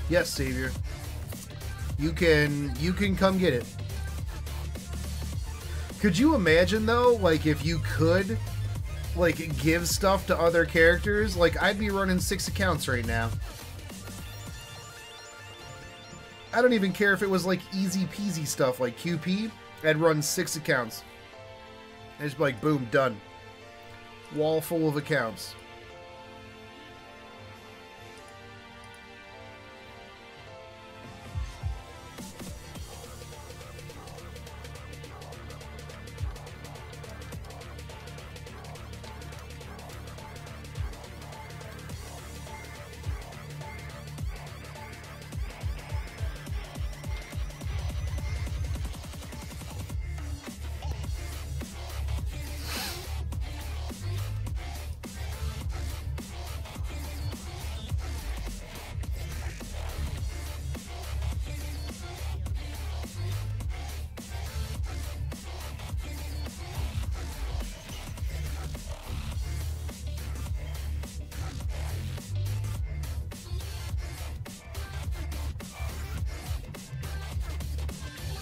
Yes, Savior. You can come get it. Could you imagine though, like if you could like give stuff to other characters? Like I'd be running 6 accounts right now. I don't even care if it was like easy peasy stuff like QP. I'd run 6 accounts. I'd just be like, boom, done. Wall full of accounts.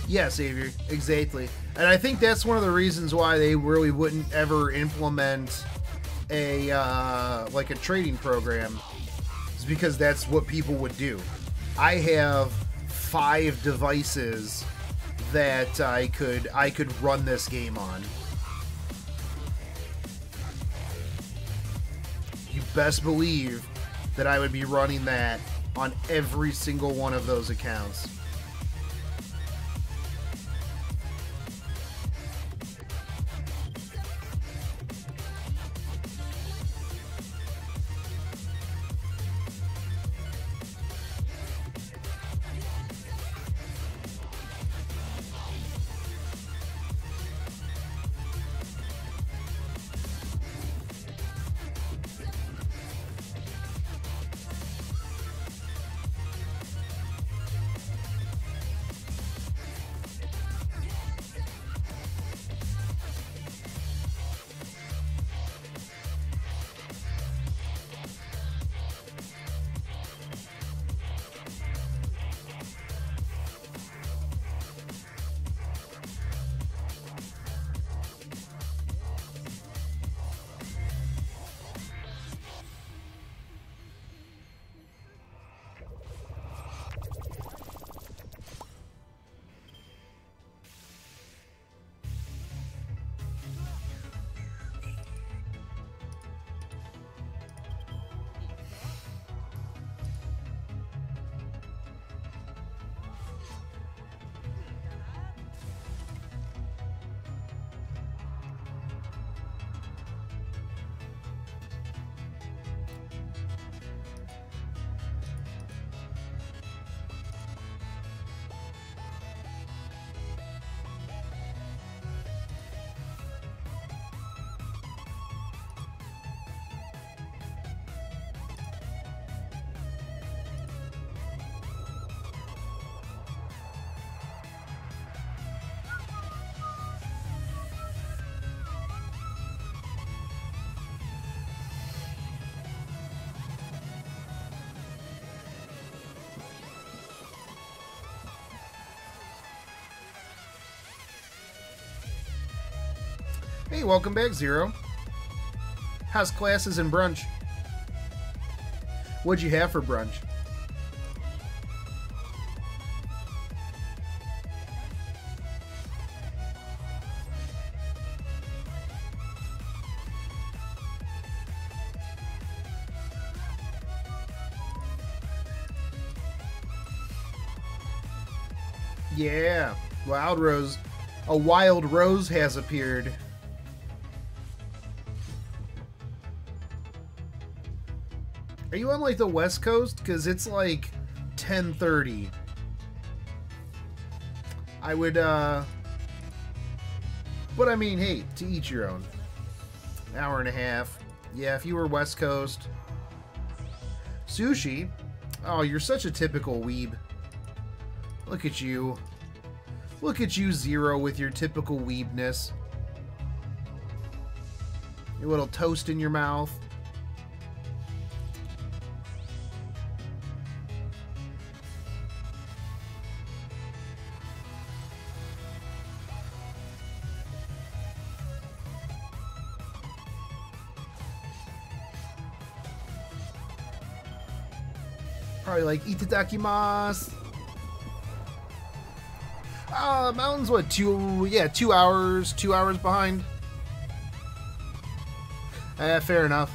Yeah, Savior, exactly. And I think that's one of the reasons why they really wouldn't ever implement a like a trading program, is because that's what people would do. I have 5 devices that I could run this game on. You best believe that I would be running that on every single one of those accounts. Hey, welcome back, Zero. How's classes and brunch? What'd you have for brunch? Yeah, Wild Rose. A Wild Rose has appeared. Are you on like the West Coast? Because it's like 10:30. I would, but I mean, hey, to each your own. An hour and a half. Yeah, if you were West Coast. Sushi? Oh, you're such a typical weeb. Look at you. Look at you, Zero, with your typical weebness. Your little toast in your mouth. Probably like itadakimasu. Mountain's what, 2 hours, 2 hours behind. Fair enough.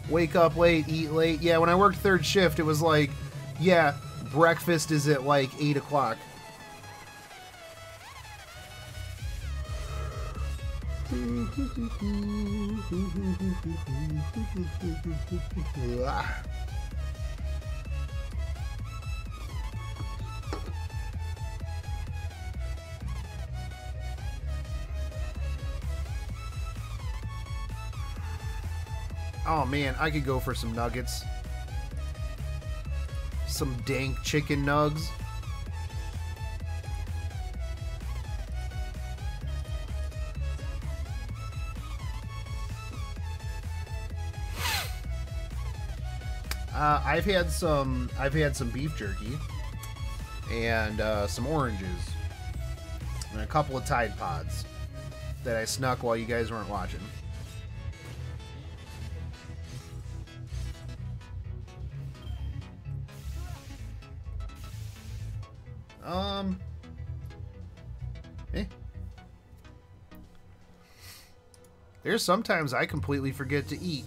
Wake up late, eat late. Yeah, when I worked third shift, it was like, yeah, breakfast is at like 8 o'clock. Oh man, I could go for some nuggets. Some dank chicken nugs. I've had some beef jerky and some oranges and a couple of Tide Pods that I snuck while you guys weren't watching. There's sometimes I completely forget to eat.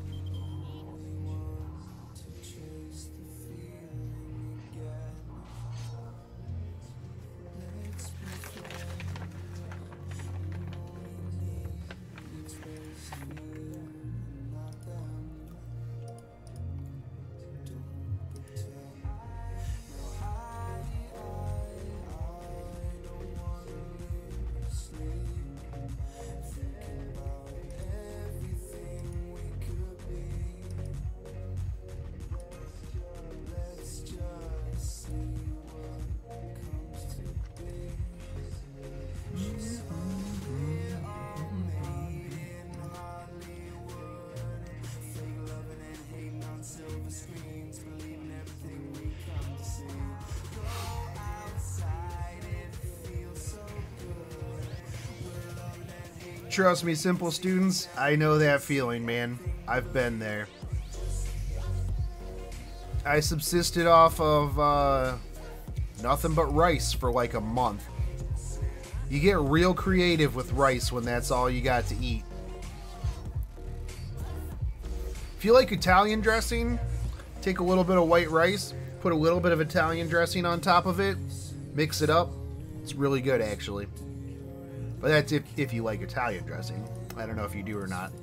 Trust me, simple students, I know that feeling, man. I've been there. I subsisted off of nothing but rice for like a month. You get real creative with rice when that's all you got to eat. If you like Italian dressing, take a little bit of white rice, put a little bit of Italian dressing on top of it, mix it up. It's really good, actually. But that's if you like Italian dressing. I don't know if you do or not.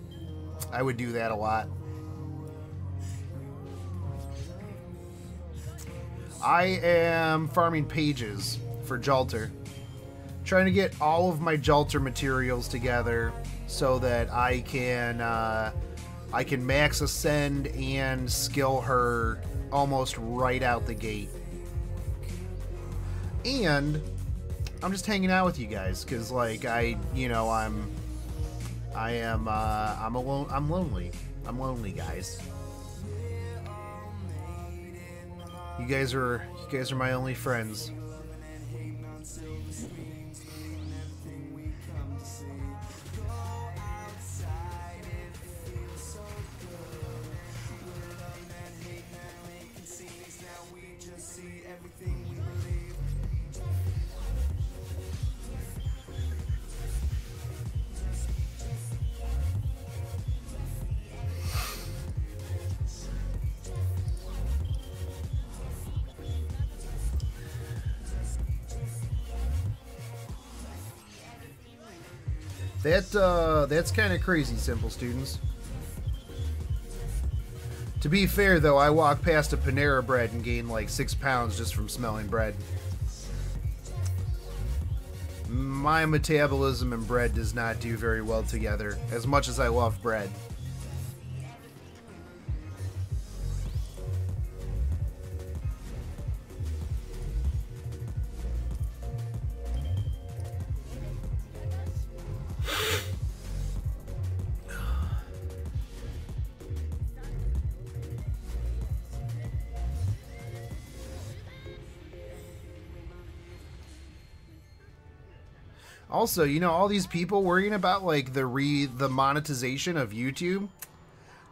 I would do that a lot. I am farming pages for Jalter. Trying to get all of my Jalter materials together so that I can max ascend and skill her almost right out the gate. And I'm just hanging out with you guys because, like, I'm lonely. I'm lonely, guys. You guys are my only friends. That's kind of crazy, simple students. To be fair, though, I walked past a Panera Bread and gained like 6 pounds just from smelling bread. My metabolism and bread does not do very well together, as much as I love bread. Also, you know, all these people worrying about like the monetization of YouTube.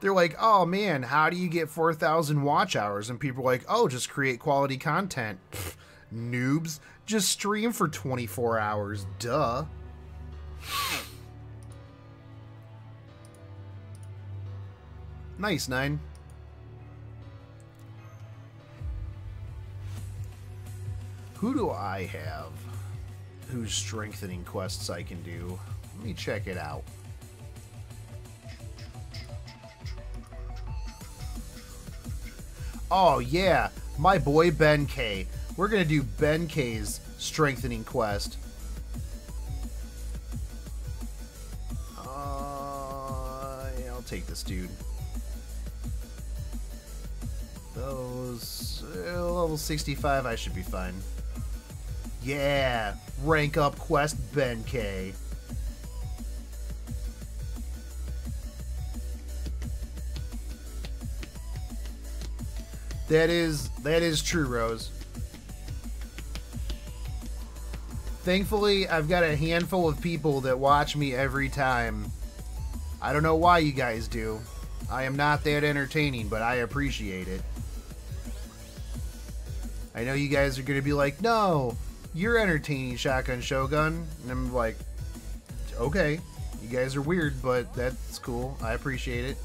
They're like, oh man, how do you get 4,000 watch hours? And people are like, oh, just create quality content. Pfft, noobs, just stream for 24 hours, duh. Nice, 9. Who do I have whose strengthening quests I can do? Let me check it out. Oh yeah, my boy Ben K. We're gonna do Ben K's strengthening quest. Yeah, I'll take this dude. Those level 65, I should be fine. Yeah, rank up quest Ben K. That is true, Rose. Thankfully, I've got a handful of people that watch me every time. I don't know why you guys do. I am not that entertaining, but I appreciate it. I know you guys are going to be like, no, you're entertaining, Shotgun Shogun. And I'm like, okay, you guys are weird, but that's cool. I appreciate it.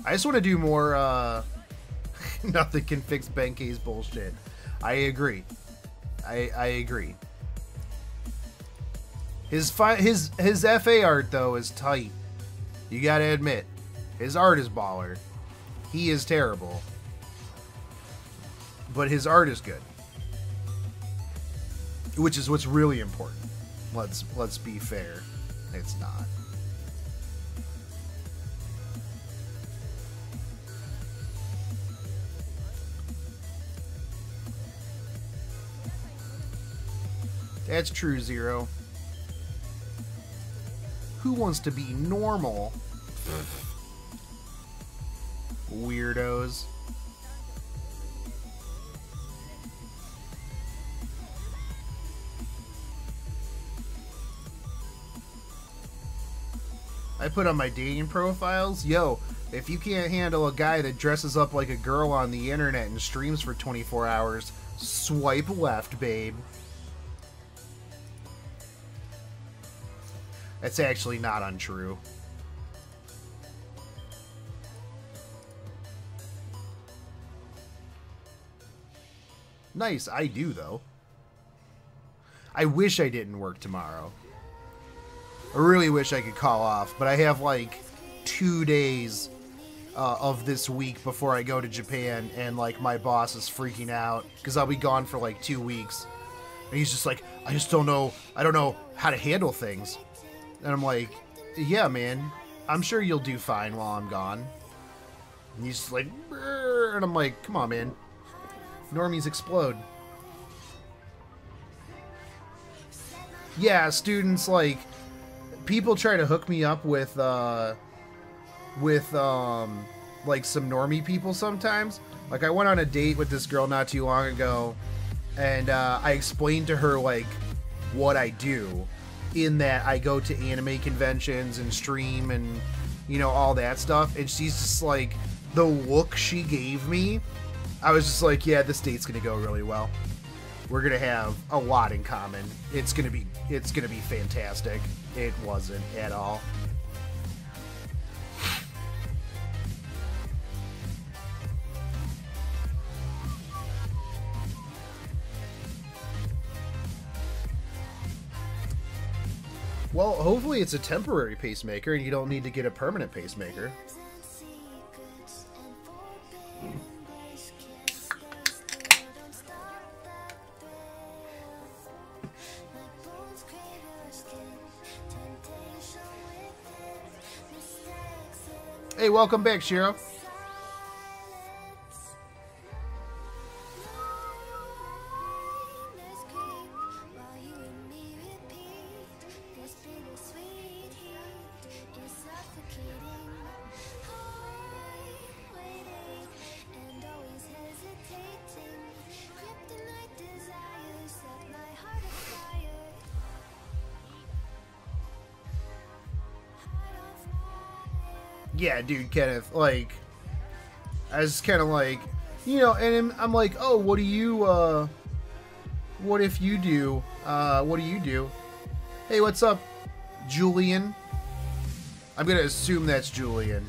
I just want to do more, nothing can fix Benkei's bullshit. I agree. I agree. His FA art, though, is tight. You gotta admit. His art is baller. He is terrible. But his art is good. Which is what's really important. Let's be fair. It's not. That's true, Zero. Who wants to be normal? Weirdos. I put on my dating profiles, yo, if you can't handle a guy that dresses up like a girl on the internet and streams for 24 hours, swipe left, babe. That's actually not untrue. Nice, I do, though. I wish I didn't work tomorrow. I really wish I could call off, but I have like 2 days of this week before I go to Japan, and like my boss is freaking out because I'll be gone for like 2 weeks. And he's just like, I don't know how to handle things. And I'm like, yeah, man, I'm sure you'll do fine while I'm gone. And he's just like, brr, and I'm like, come on, man. Normies explode. Yeah, students, like, people try to hook me up with like, some normie people sometimes. Like, I went on a date with this girl not too long ago, and I explained to her, like, what I do. In that I go to anime conventions and stream and, you know, all that stuff. And she's just like, the look she gave me, I was just like, yeah, this date's gonna go really well. We're gonna have a lot in common. It's gonna be fantastic. It wasn't at all. Well, hopefully it's a temporary pacemaker and you don't need to get a permanent pacemaker. Hey, welcome back, Shiro. Yeah, dude, Kenneth, like, I was kind of like, you know, and I'm like, oh, what do you, what if you do, what do you do? Hey, what's up, Julian? I'm gonna assume that's Julian.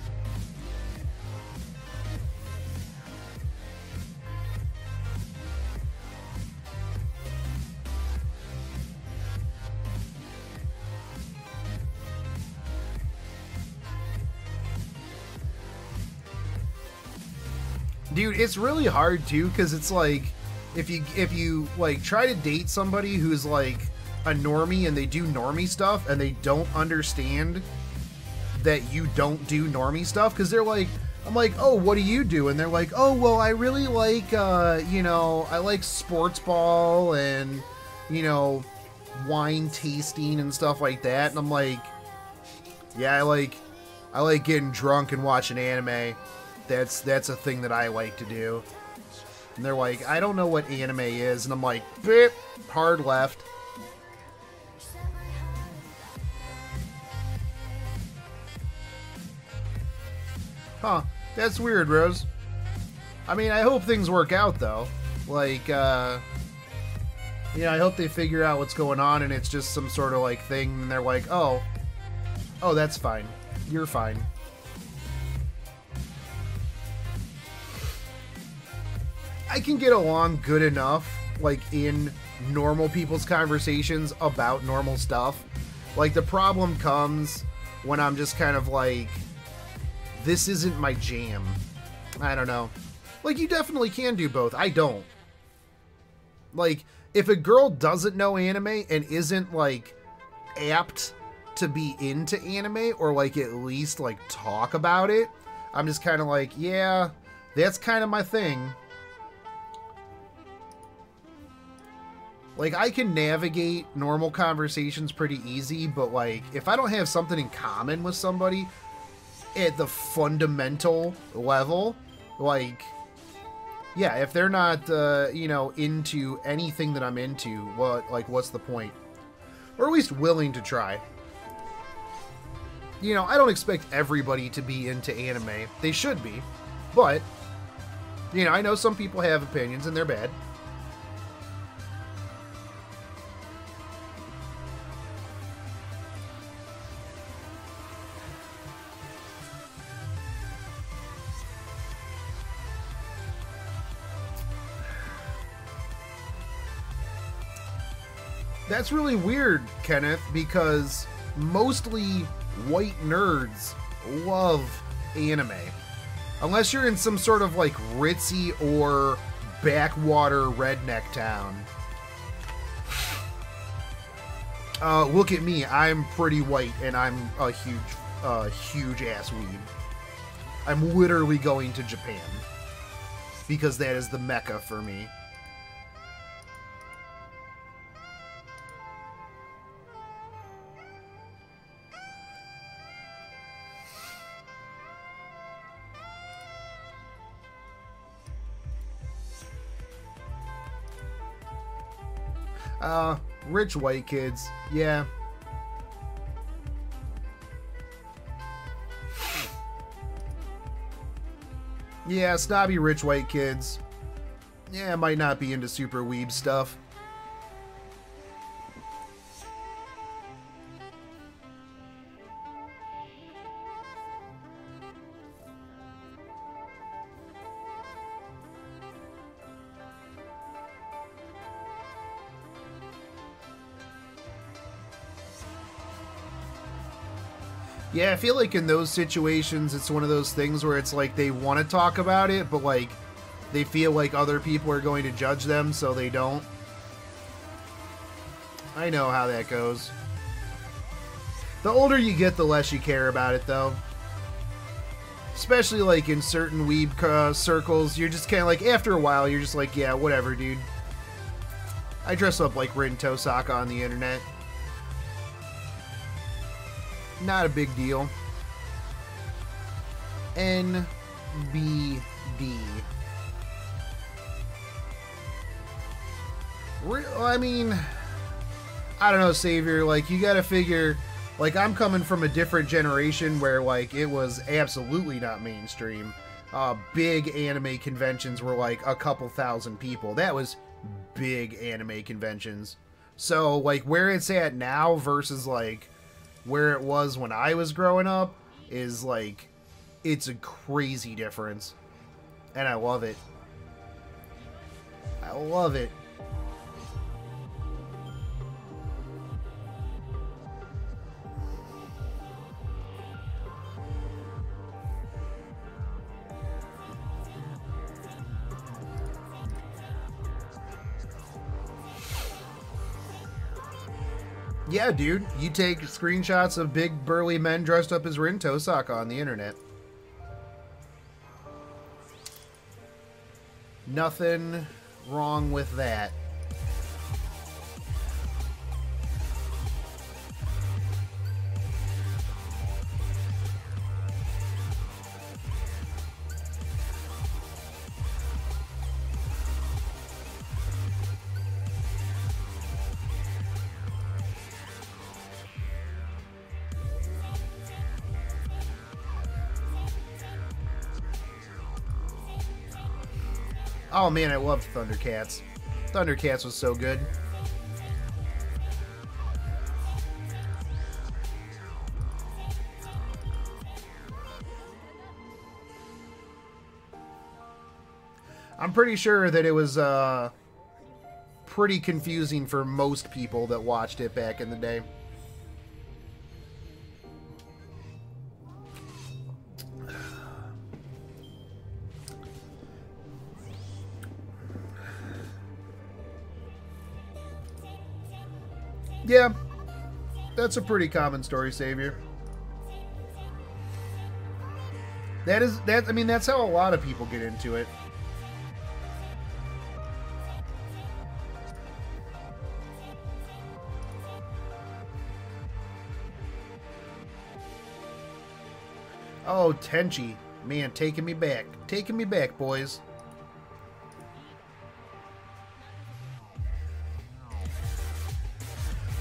Dude, it's really hard too, because it's like, if you like try to date somebody who's like a normie and they do normie stuff and they don't understand that you don't do normie stuff, because they're like, I'm like, oh, what do you do? And they're like, oh, well, I really like, you know, I like sports ball and, you know, wine tasting and stuff like that. And I'm like, yeah, I like getting drunk and watching anime. That's a thing that I like to do. And they're like, I don't know what anime is. And I'm like, beep, hard left. Huh, that's weird, Rose. I mean, I hope things work out, though. Like, yeah, I hope they figure out what's going on and it's just some sort of, like, thing. And they're like, oh, that's fine. You're fine. I can get along good enough, like, in normal people's conversations about normal stuff. Like, the problem comes when I'm just kind of like, this isn't my jam. I don't know. Like, you definitely can do both. I don't. Like, if a girl doesn't know anime and isn't, like, apt to be into anime or, like, at least, like, talk about it, I'm just kind of like, yeah, that's kind of my thing. Like, I can navigate normal conversations pretty easy, but, like, if I don't have something in common with somebody at the fundamental level, like, yeah, if they're not, you know, into anything that I'm into, what's the point? Or at least willing to try. You know, I don't expect everybody to be into anime. They should be. But, you know, I know some people have opinions and they're bad. That's really weird, Kenneth, because mostly white nerds love anime. Unless you're in some sort of, like, ritzy or backwater redneck town. Look at me. I'm pretty white, and I'm a huge ass weeb. I'm literally going to Japan. Because that is the mecca for me. Rich white kids. Yeah. Yeah, snobby rich white kids. Yeah, might not be into super weeb stuff. Yeah, I feel like in those situations, it's one of those things where it's like they want to talk about it, but like they feel like other people are going to judge them, so they don't. I know how that goes. The older you get, the less you care about it, though. Especially like in certain weeb circles, you're just kind of like, after a while, you're just like, yeah, whatever, dude. I dress up like Rin Tohsaka on the internet. Not a big deal. NBD. I mean, I don't know, Savior. Like, you gotta figure, Like, I'm coming from a different generation where, like, it was absolutely not mainstream. Big anime conventions were, like, a couple thousand people. That was big anime conventions. So, like, where it's at now versus, like, where it was when I was growing up is, like, it's a crazy difference. And I love it. I love it. Yeah, dude, you take screenshots of big burly men dressed up as Rin Tohsaka on the internet. Nothing wrong with that. Oh man, I loved Thundercats. Thundercats was so good. I'm pretty sure that it was pretty confusing for most people that watched it back in the day. Yeah, that's a pretty common story, Savior. I mean, that's how a lot of people get into it. Oh, Tenchi. Man, taking me back. Taking me back, boys.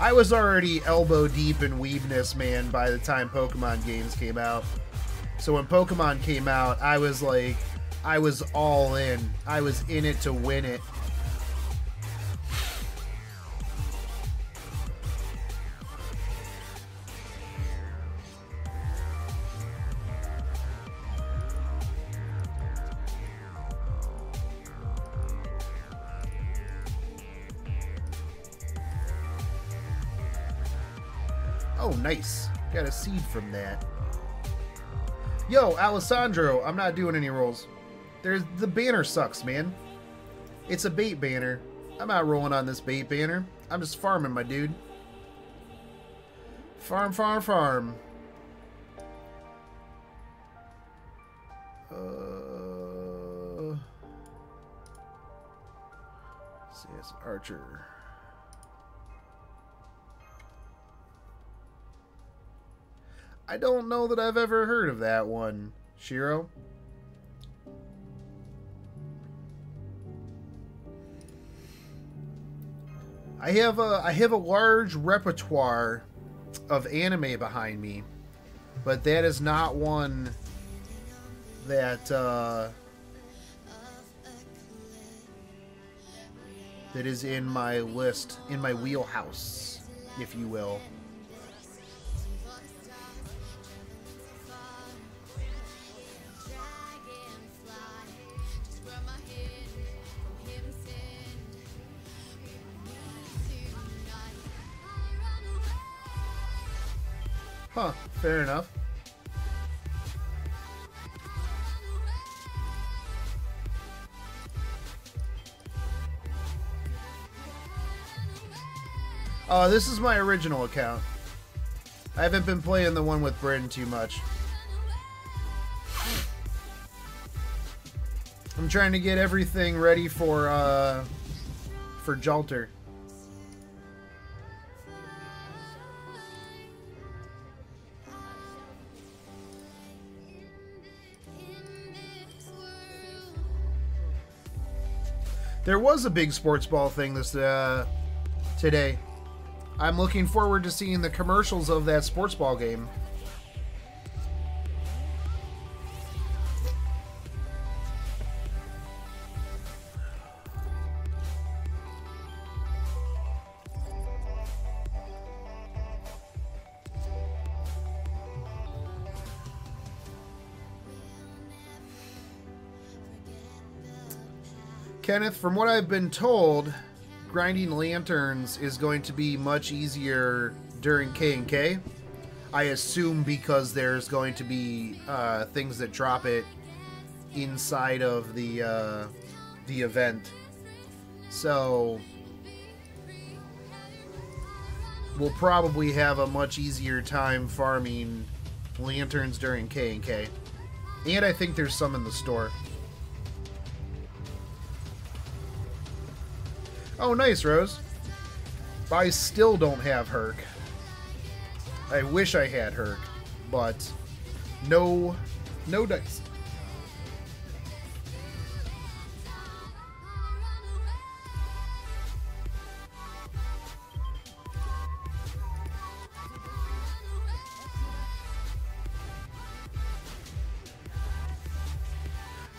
I was already elbow deep in weebness, man, by the time Pokemon games came out. So when Pokemon came out, I was like, I was all in. I was in it to win it. Oh, nice. Got a seed from that. Yo, Alessandro, I'm not doing any rolls. The banner sucks, man. It's a bait banner. I'm not rolling on this bait banner. I'm just farming, my dude. Farm, farm, farm. Let's see, it's Archer. I don't know that I've ever heard of that one, Shiro. I have a large repertoire of anime behind me, but that is not one that that is in my list, in my wheelhouse, if you will. Huh, fair enough. This is my original account. I haven't been playing the one with Bryn too much. I'm trying to get everything ready for Jalter. There was a big sports ball thing this today. I'm looking forward to seeing the commercials of that sports ball game. Kenneth, from what I've been told, grinding lanterns is going to be much easier during K&K. I assume because there's going to be things that drop it inside of the event. So we'll probably have a much easier time farming lanterns during K&K. And I think there's some in the store. Oh, nice, Rose. I still don't have Herc. I wish I had Herc, but no dice.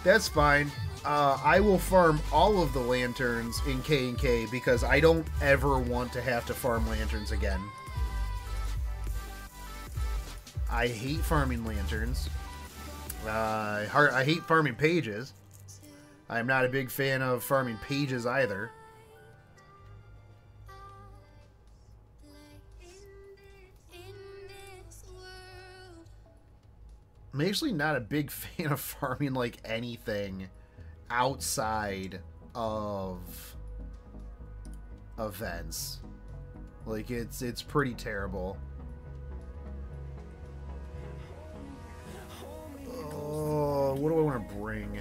That's fine. I will farm all of the lanterns in K&K because I don't ever want to have to farm lanterns again. I hate farming lanterns. I hate farming pages. I'm not a big fan of farming pages either. I'm actually not a big fan of farming like anything outside of events. Like it's pretty terrible. Oh, what do I want to bring?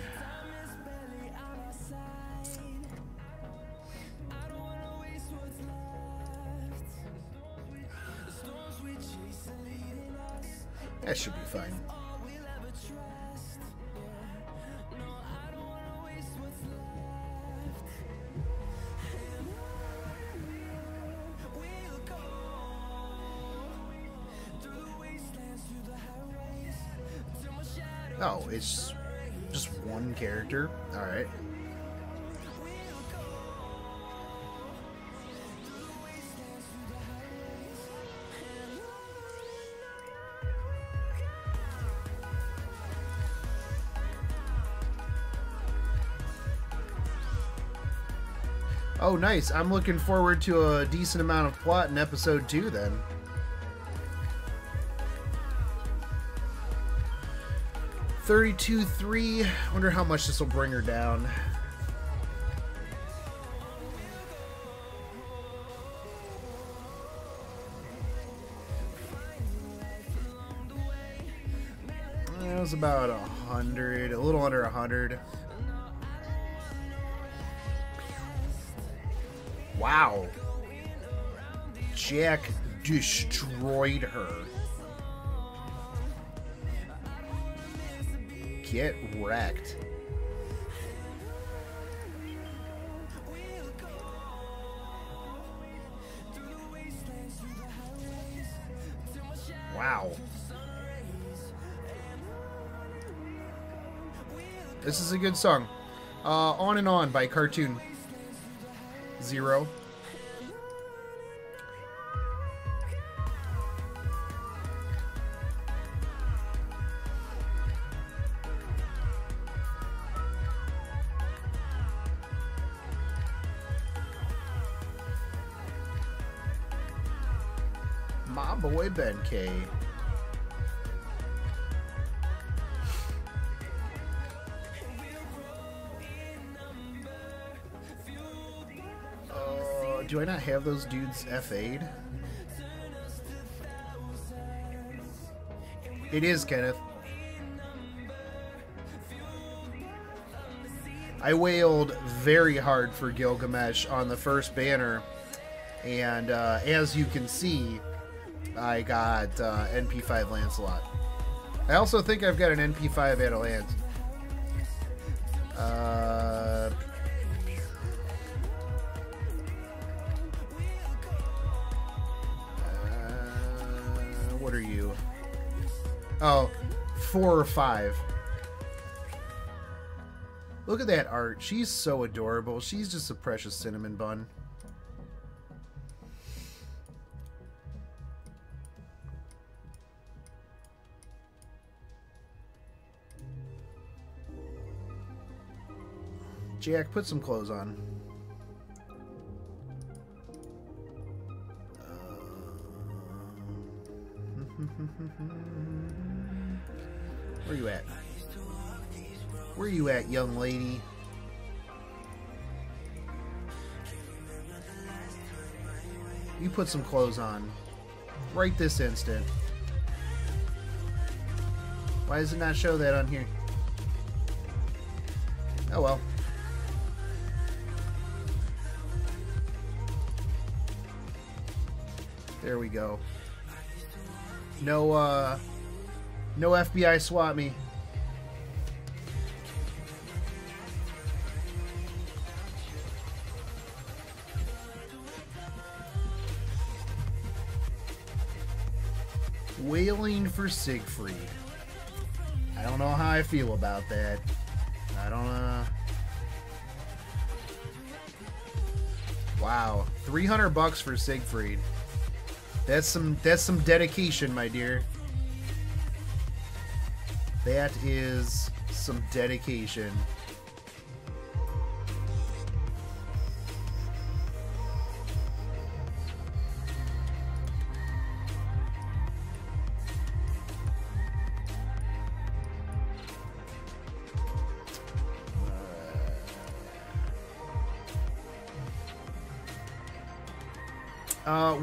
That should be fine. Oh, it's just one character? Alright. Oh, nice. I'm looking forward to a decent amount of plot in episode 2 then. $32,300. Wonder how much this will bring her down. It was about 100, a little under 100. Wow. Jack destroyed her. Get wrecked. Wow. This is a good song. On and On by Cartoon Zero. My boy Ben K. Do I not have those dudes FA'd? It is, Kenneth. I wailed very hard for Gilgamesh on the first banner, and as you can see, I got NP5 Lancelot. I also think I've got an NP5 Adelant. What are you? Oh, 4 or 5. Look at that art. She's so adorable. She's just a precious cinnamon bun. Jack, put some clothes on. Where you at? Where you at, young lady? You put some clothes on. Right this instant. Why does it not show that on here? Oh well. There we go. No, no FBI swat me. Wailing for Siegfried. I don't know how I feel about that. I don't Wow, $300 for Siegfried. That's some dedication, my dear. That is some dedication.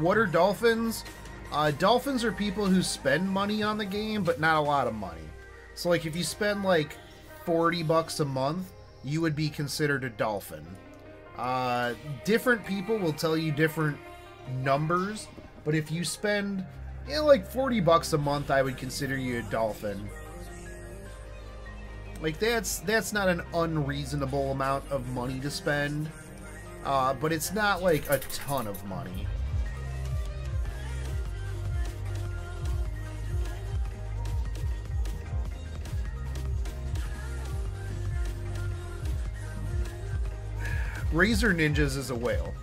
What are dolphins? Dolphins are people who spend money on the game, but not a lot of money. So, like, if you spend, like, $40 a month, you would be considered a dolphin. Different people will tell you different numbers, but if you spend, you know, like, $40 a month, I would consider you a dolphin. Like, that's not an unreasonable amount of money to spend, but it's not, like, a ton of money. Razor Ninjas is a whale.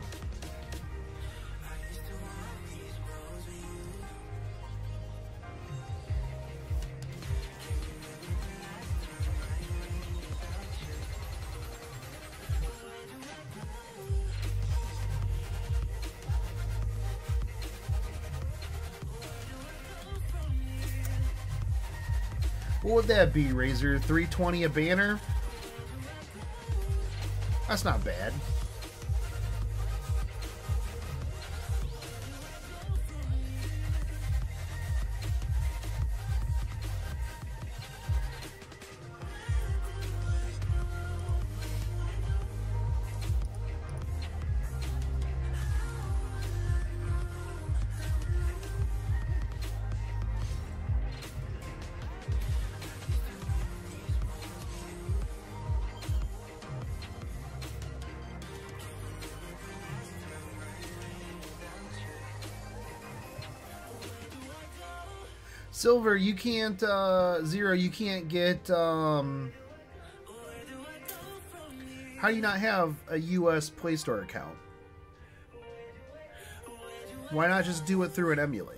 What would that be, Razor? $320 a banner? That's not bad. Silver, you can't, Zero, you can't get, how do you not have a US Play Store account? Why not just do it through an emulator?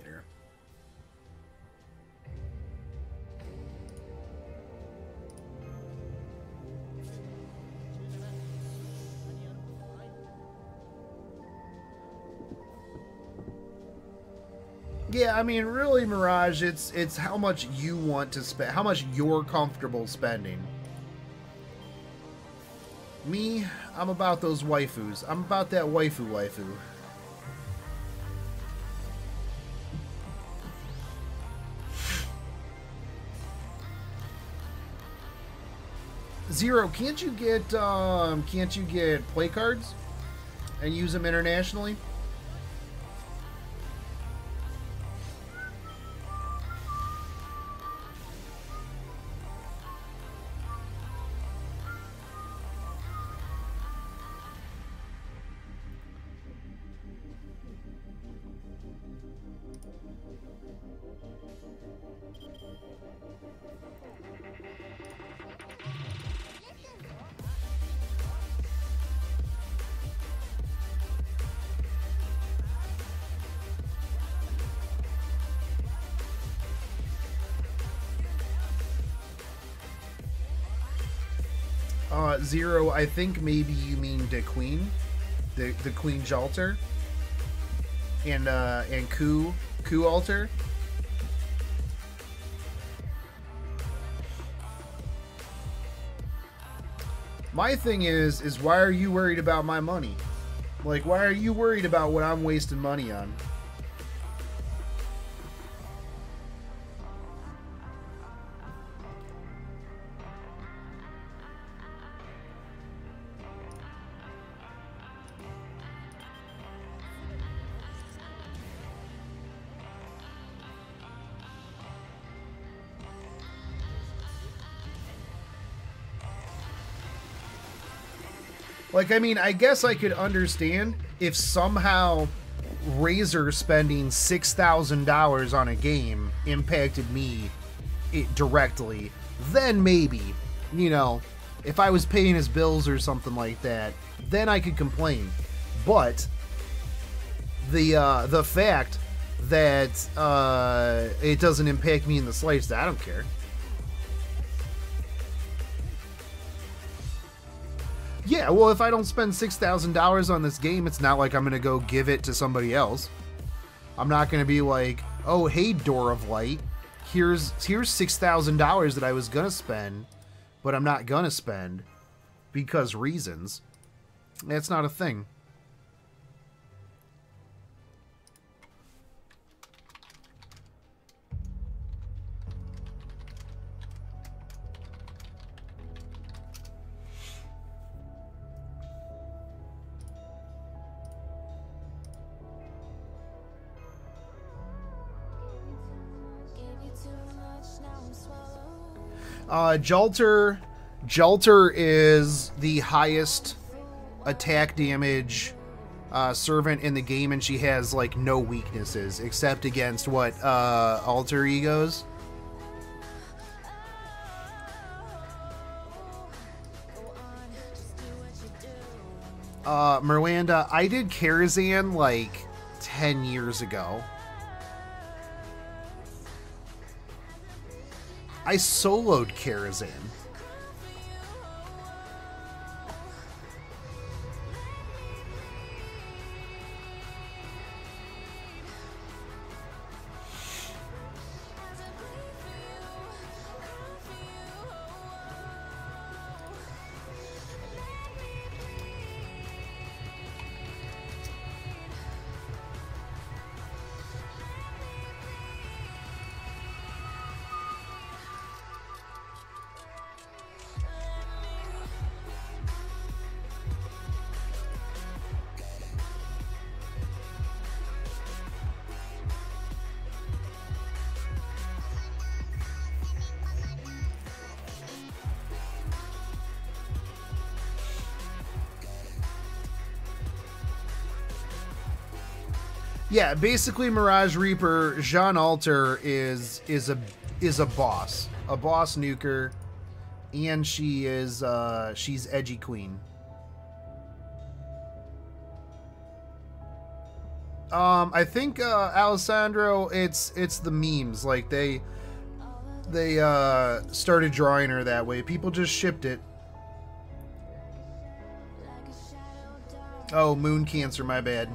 Yeah, I mean, really, Mirage, it's how much you want to spend, how much you're comfortable spending. Me, I'm about those waifus. I'm about that waifu. Zero, can't you get play cards and use them internationally? Zero, I think maybe you mean the Queen. The Queen Jalter. And Ku Alter. My thing is why are you worried about my money? Like, why are you worried about what I'm wasting money on? Like, I mean, I guess I could understand if somehow Razer spending $6,000 on a game impacted me directly. Then maybe, you know, if I was paying his bills or something like that, then I could complain. But the fact that it doesn't impact me in the slightest, I don't care. Yeah, well, if I don't spend $6,000 on this game, it's not like I'm going to go give it to somebody else. I'm not going to be like, oh, hey, Door of Light, here's $6,000 that I was going to spend, but I'm not going to spend because reasons. That's not a thing. Jalter is the highest attack damage servant in the game, and she has like no weaknesses except against what alter egos. Miranda, I did Karazhan like 10 years ago. I soloed Karazhan. Yeah, basically Mirage Reaper, Jean Alter is a boss nuker, and she is she's edgy queen. I think Alessandro, it's the memes, like they started drawing her that way. People just shipped it. Oh, Moon Cancer, my bad.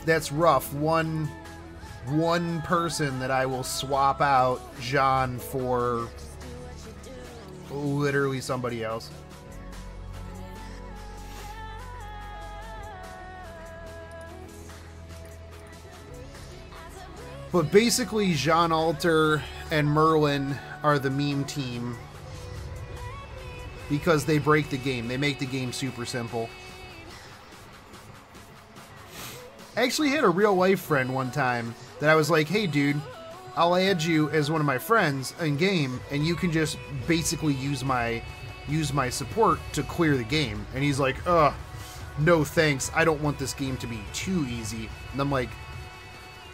That's rough. One person that I will swap out Jean for literally somebody else. But basically Jean Alter and Merlin are the meme team because they break the game. They make the game super simple. I actually had a real life friend one time that I was like, hey dude, I'll add you as one of my friends in game and you can just basically use my support to clear the game. And he's like, ugh, no thanks, I don't want this game to be too easy. And I'm like,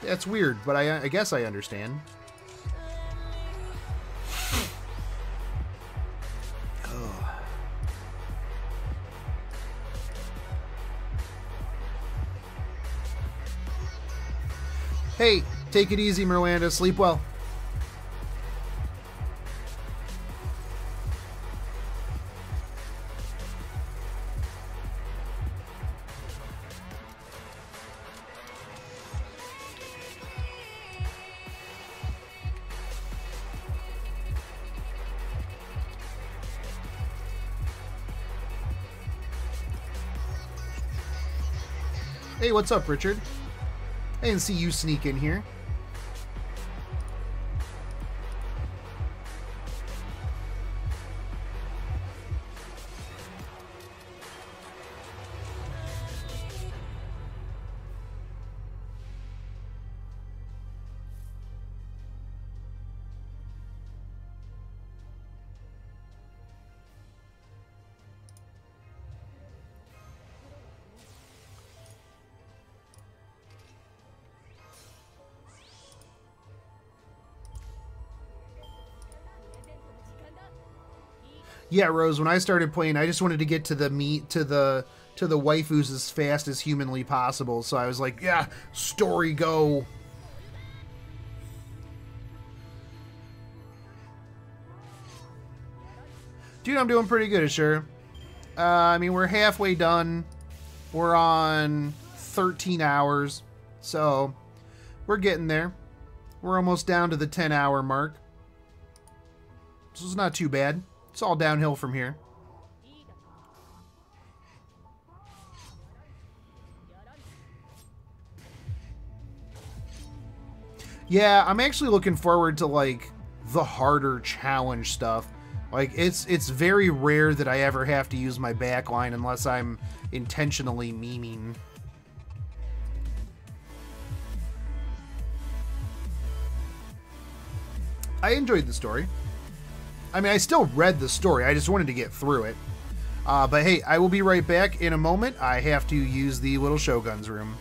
that's weird, but I guess I understand. Hey, take it easy, Miranda. Sleep well. Hey, what's up, Richard? I didn't see you sneak in here. Yeah, Rose, when I started playing, I just wanted to get to the meat, to the waifus as fast as humanly possible. So I was like, yeah, story go. Dude, I'm doing pretty good, sure. I mean, we're halfway done. We're on 13 hours. So we're getting there. We're almost down to the 10-hour mark. So it's not too bad. It's all downhill from here. Yeah, I'm actually looking forward to, like, the harder challenge stuff. Like, it's very rare that I ever have to use my backline unless I'm intentionally memeing. I enjoyed the story. I mean, I still read the story. I just wanted to get through it. But hey, I will be right back in a moment. I have to use the little Shogun's room.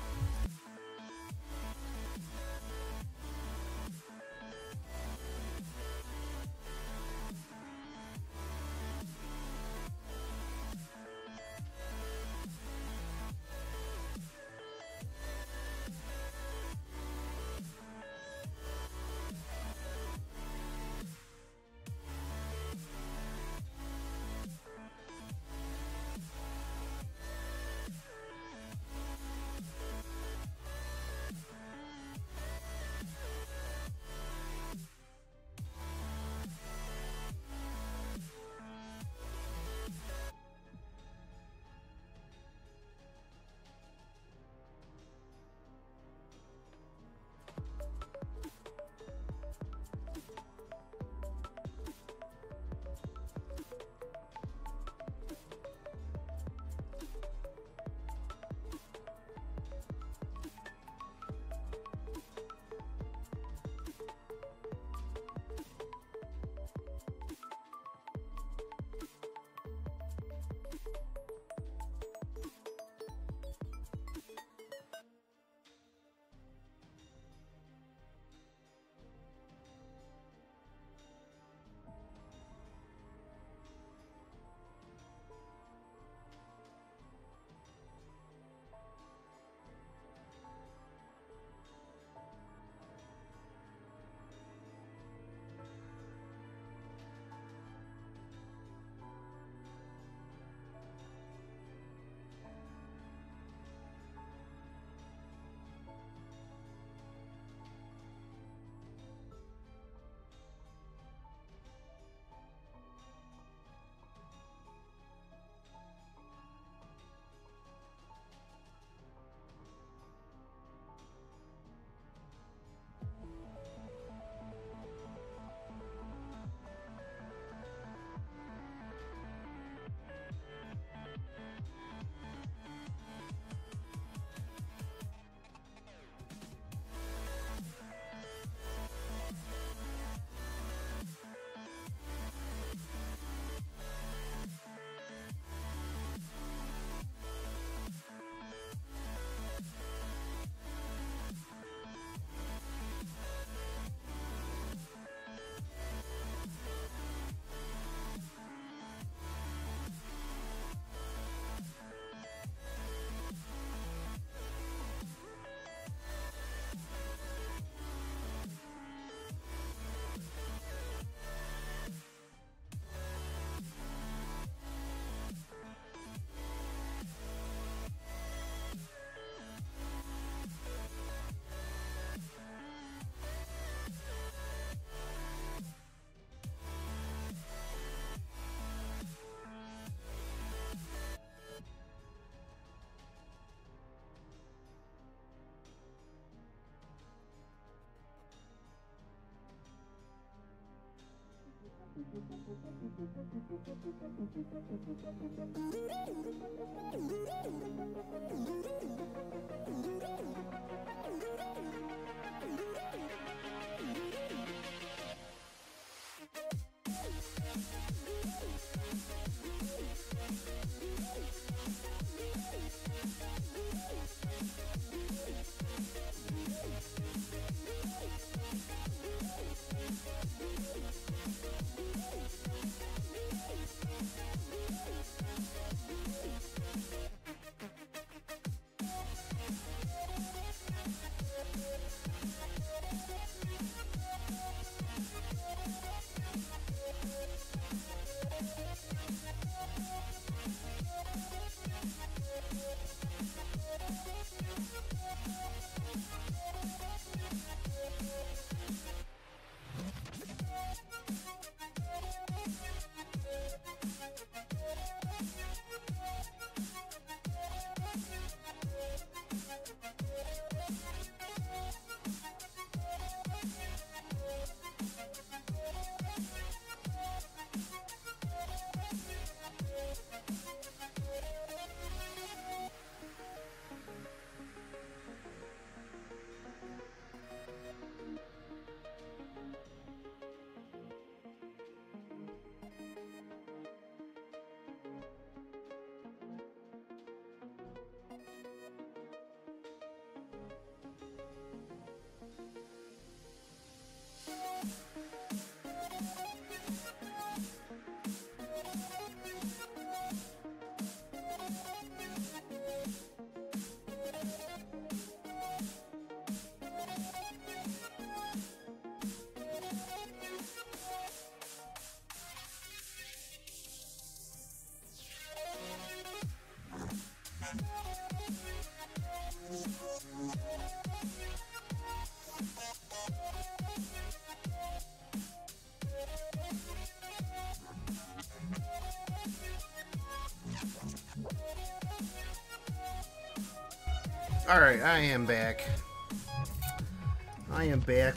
Alright, I am back.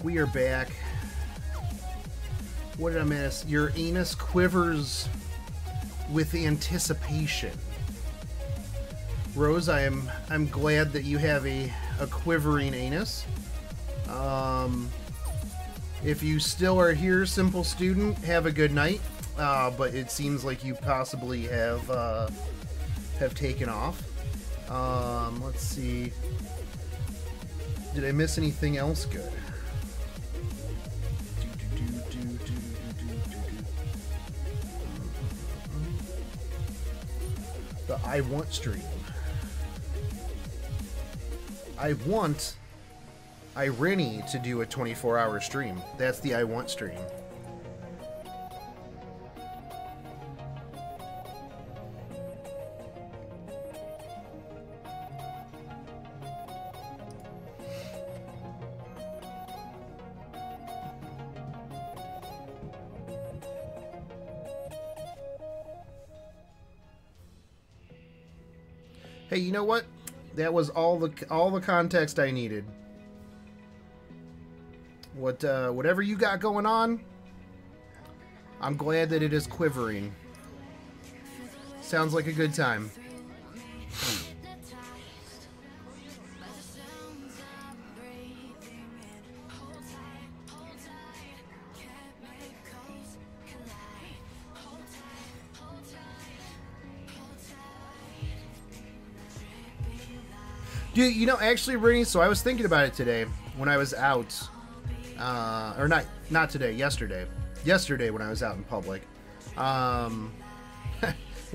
We are back. What did I miss? Your anus quivers with anticipation. Rose, I'm glad that you have a quivering anus. If you still are here, simple student, have a good night. But it seems like you possibly have taken off. Let's see. Did I miss anything else good? The I want stream. I want Rin to do a 24-hour stream. That's the I want stream. Hey, you know what? That was all the context I needed. Whatever you got going on, I'm glad that it is quivering. Sounds like a good time. Dude, you know, actually, Rinny, so I was thinking about it today when I was out. Or not today, yesterday. Yesterday when I was out in public. When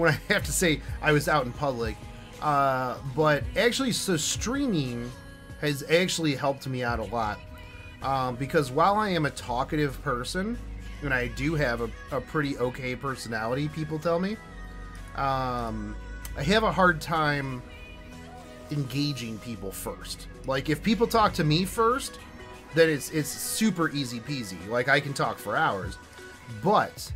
I have to say I was out in public. But actually, so streaming has actually helped me out a lot. Because while I am a talkative person, and I do have a pretty okay personality, people tell me, I have a hard time engaging people first. Like, if people talk to me first, then it's super easy peasy. Like, I can talk for hours. But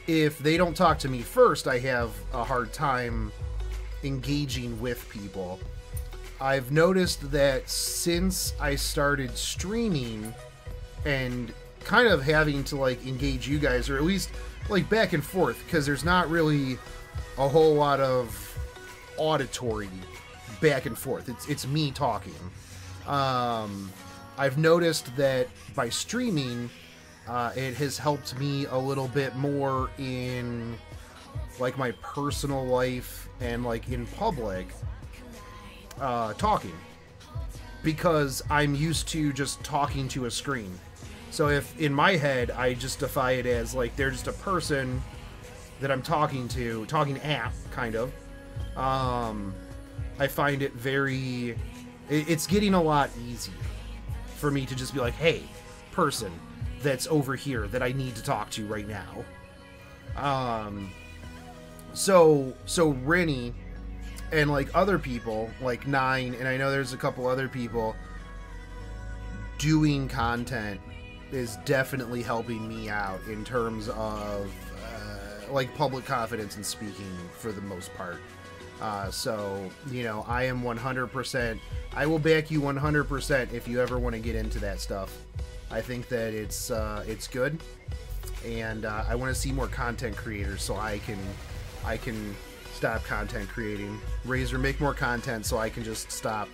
if they don't talk to me first, I have a hard time engaging with people. I've noticed that since I started streaming and kind of having to, like, engage you guys, or at least like back and forth, because there's not really a whole lot of auditory back and forth. It's me talking. I've noticed that by streaming, it has helped me a little bit more in like my personal life and like in public, talking, because I'm used to just talking to a screen. So if in my head I justify it as like they're just a person that I'm talking at, kind of, I find it it's getting a lot easier for me to just be like, hey, person that's over here that I need to talk to right now. So Rennie and like other people like Nine, and I know there's a couple other people doing content, is definitely helping me out in terms of like public confidence and speaking for the most part. So, you know, I am 100%, I will back you 100% if you ever want to get into that stuff. I think that it's good, and I want to see more content creators so I can stop content creating. Razor, make more content so I can just stop.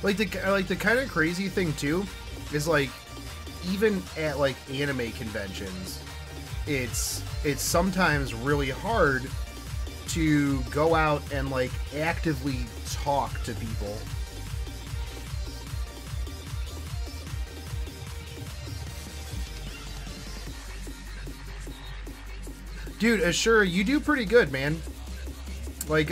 Like the kind of crazy thing too is like, even at like anime conventions, it's sometimes really hard to go out and like actively talk to people. Dude, Ashura, you do pretty good, man. Like,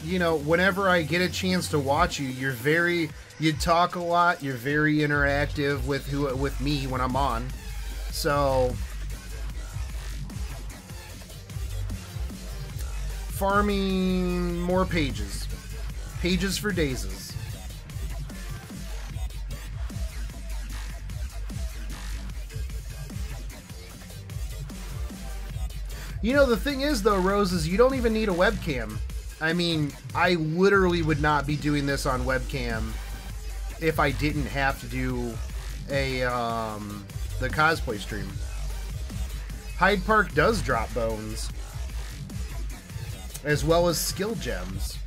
you know, whenever I get a chance to watch you, you talk a lot, you're very interactive with me when I'm on. So, farming more pages. Pages for daisies. You know, the thing is, though, Rose, is you don't even need a webcam. I mean, I literally would not be doing this on webcam if I didn't have to do the cosplay stream. Hyde Park does drop bones, as well as skill gems.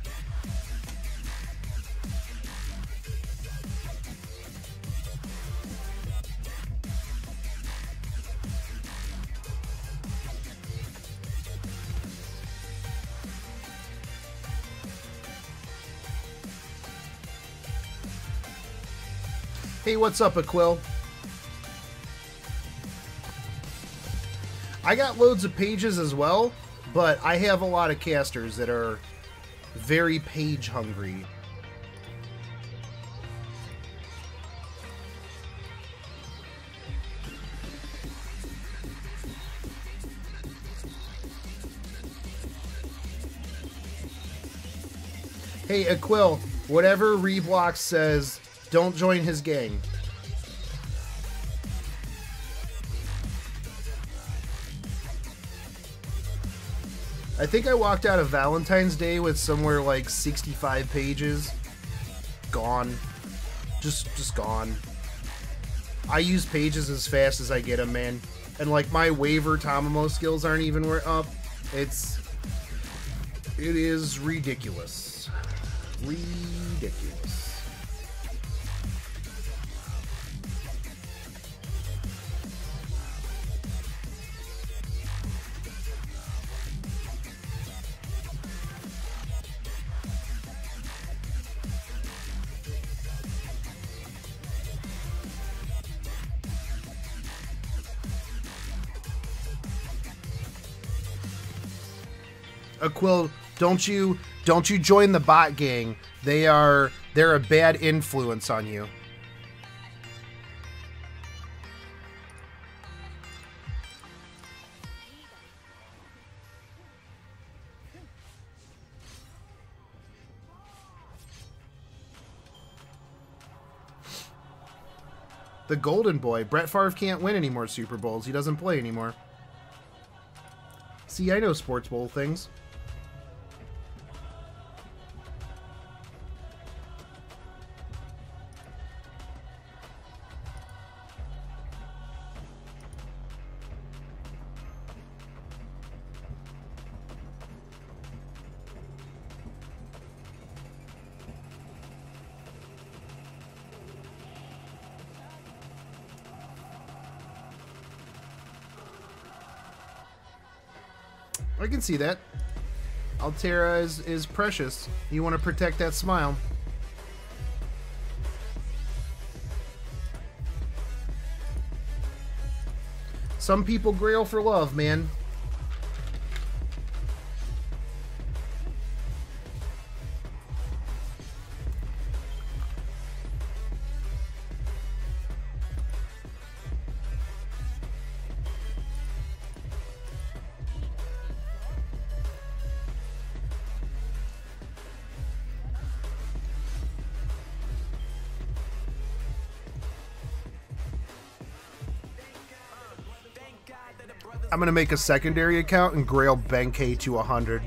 Hey, what's up, Aquil? I got loads of pages as well, but I have a lot of casters that are very page hungry. Hey, Aquil, whatever Reblox says, don't join his gang. I think I walked out of Valentine's Day with somewhere like 65 pages. Gone. Just gone. I use pages as fast as I get them, man. And like my waiver Tamamo skills aren't even up. It is ridiculous. Ridiculous. Aquill, don't you join the bot gang. They're a bad influence on you. The Golden Boy. Brett Favre can't win any more Super Bowls. He doesn't play anymore. See, I know sports bowl things. I can see that. Altera is precious. You want to protect that smile. Some people grail for love, man. I'm gonna make a secondary account and grail Benkei to 100.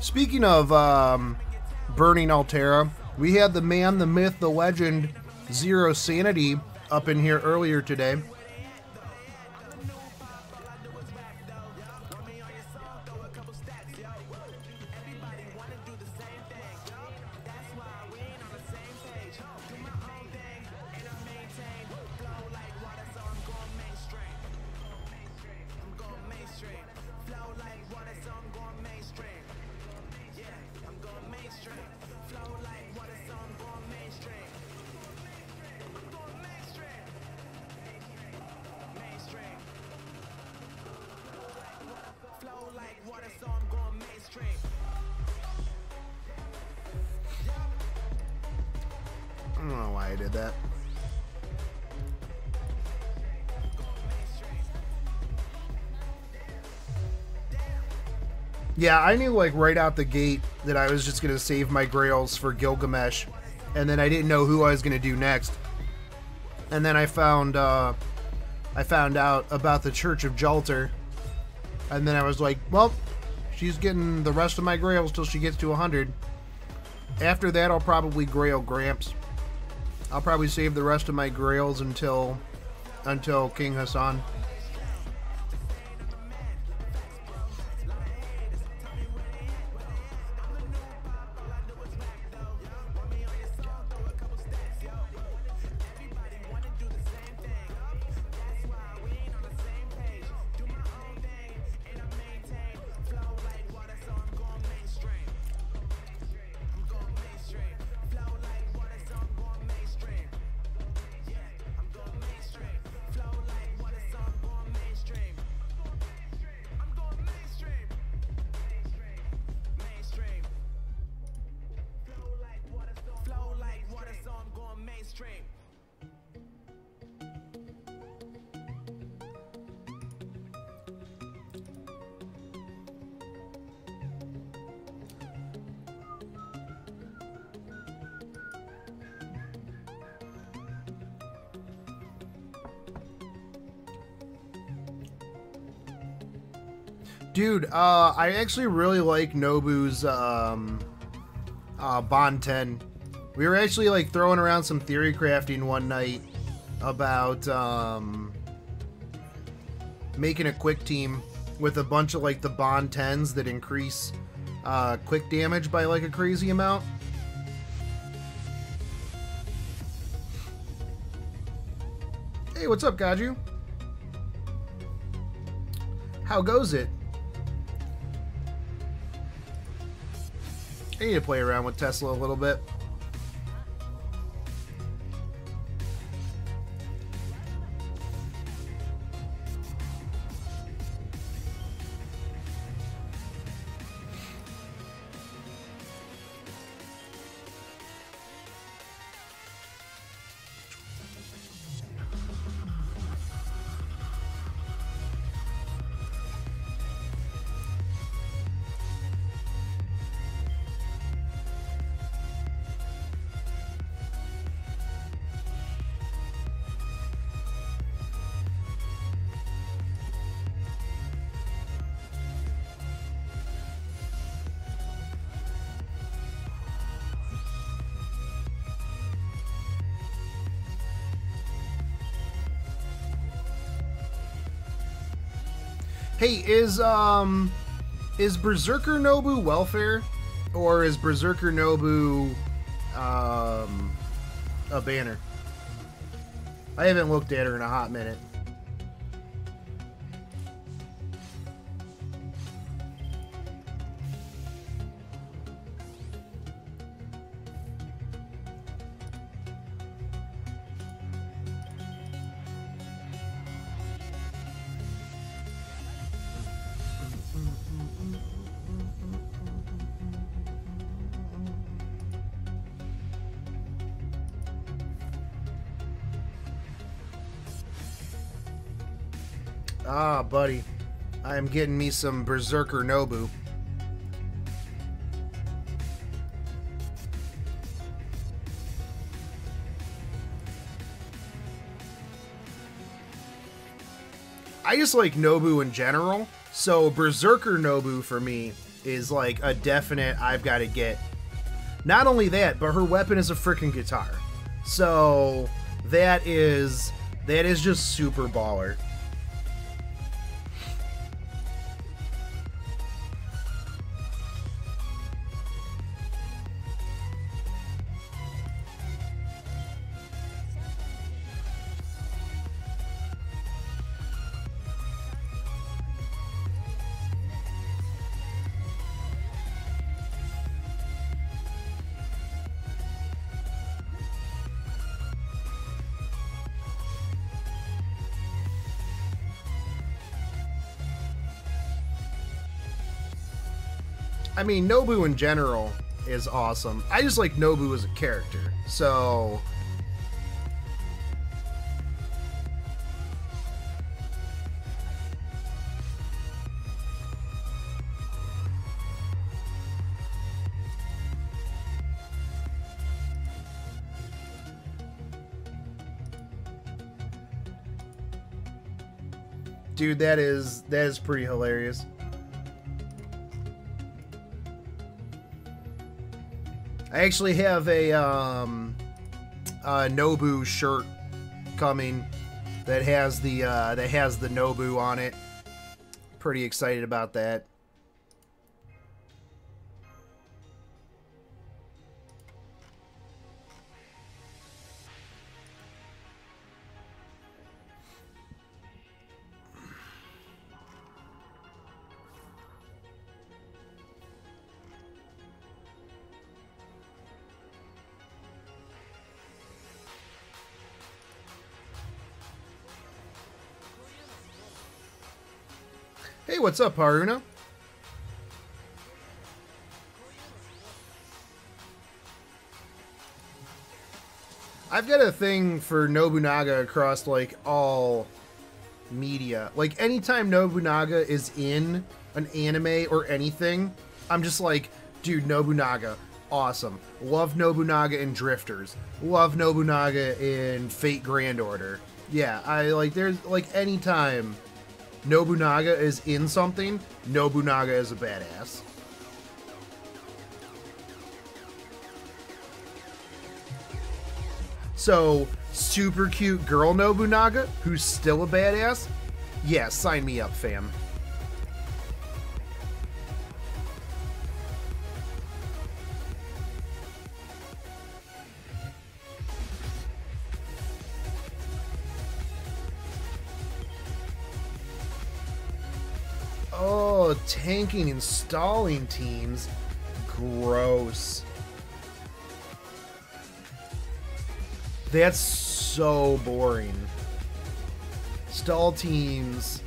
Speaking of burning Altera, we had the man, the myth, the legend, Zero Sanity up in here earlier today. I don't know why I did that. Yeah, I knew like right out the gate that I was just going to save my grails for Gilgamesh, and then I didn't know who I was going to do next. And then I found out about the Church of Jalter, and then I was like, well, she's getting the rest of my grails till she gets to 100. After that, I'll probably grail Gramps. I'll probably save the rest of my grails until King Hassan. Dude, I actually really like Nobu's Bond 10. We were actually like throwing around some theory crafting one night about making a quick team with a bunch of like the Bond 10s that increase quick damage by like a crazy amount. Hey, what's up, Gaju? How goes it? I need to play around with Tesla a little bit. Hey, is Berserker Nobu welfare, or is Berserker Nobu a banner? I haven't looked at her in a hot minute. Ah, buddy. I am getting me some Berserker Nobu. I just like Nobu in general, so Berserker Nobu for me is like a definite I've got to get. Not only that, but her weapon is a freaking guitar. So that is just super baller. I mean, Nobu in general is awesome. I just like Nobu as a character, so... Dude, that is pretty hilarious. I actually have a Nobu shirt coming that has the Nobu on it. Pretty excited about that. Hey, what's up, Haruna? I've got a thing for Nobunaga across, like, all media. Like, anytime Nobunaga is in an anime or anything, I'm just like, dude, Nobunaga, awesome. Love Nobunaga in Drifters. Love Nobunaga in Fate Grand Order. Yeah, there's, like, anytime Nobunaga is in something, Nobunaga is a badass. So, super cute girl Nobunaga, who's still a badass? Yeah, sign me up, fam. Oh, tanking and stalling teams. Gross. That's so boring. Stall teams.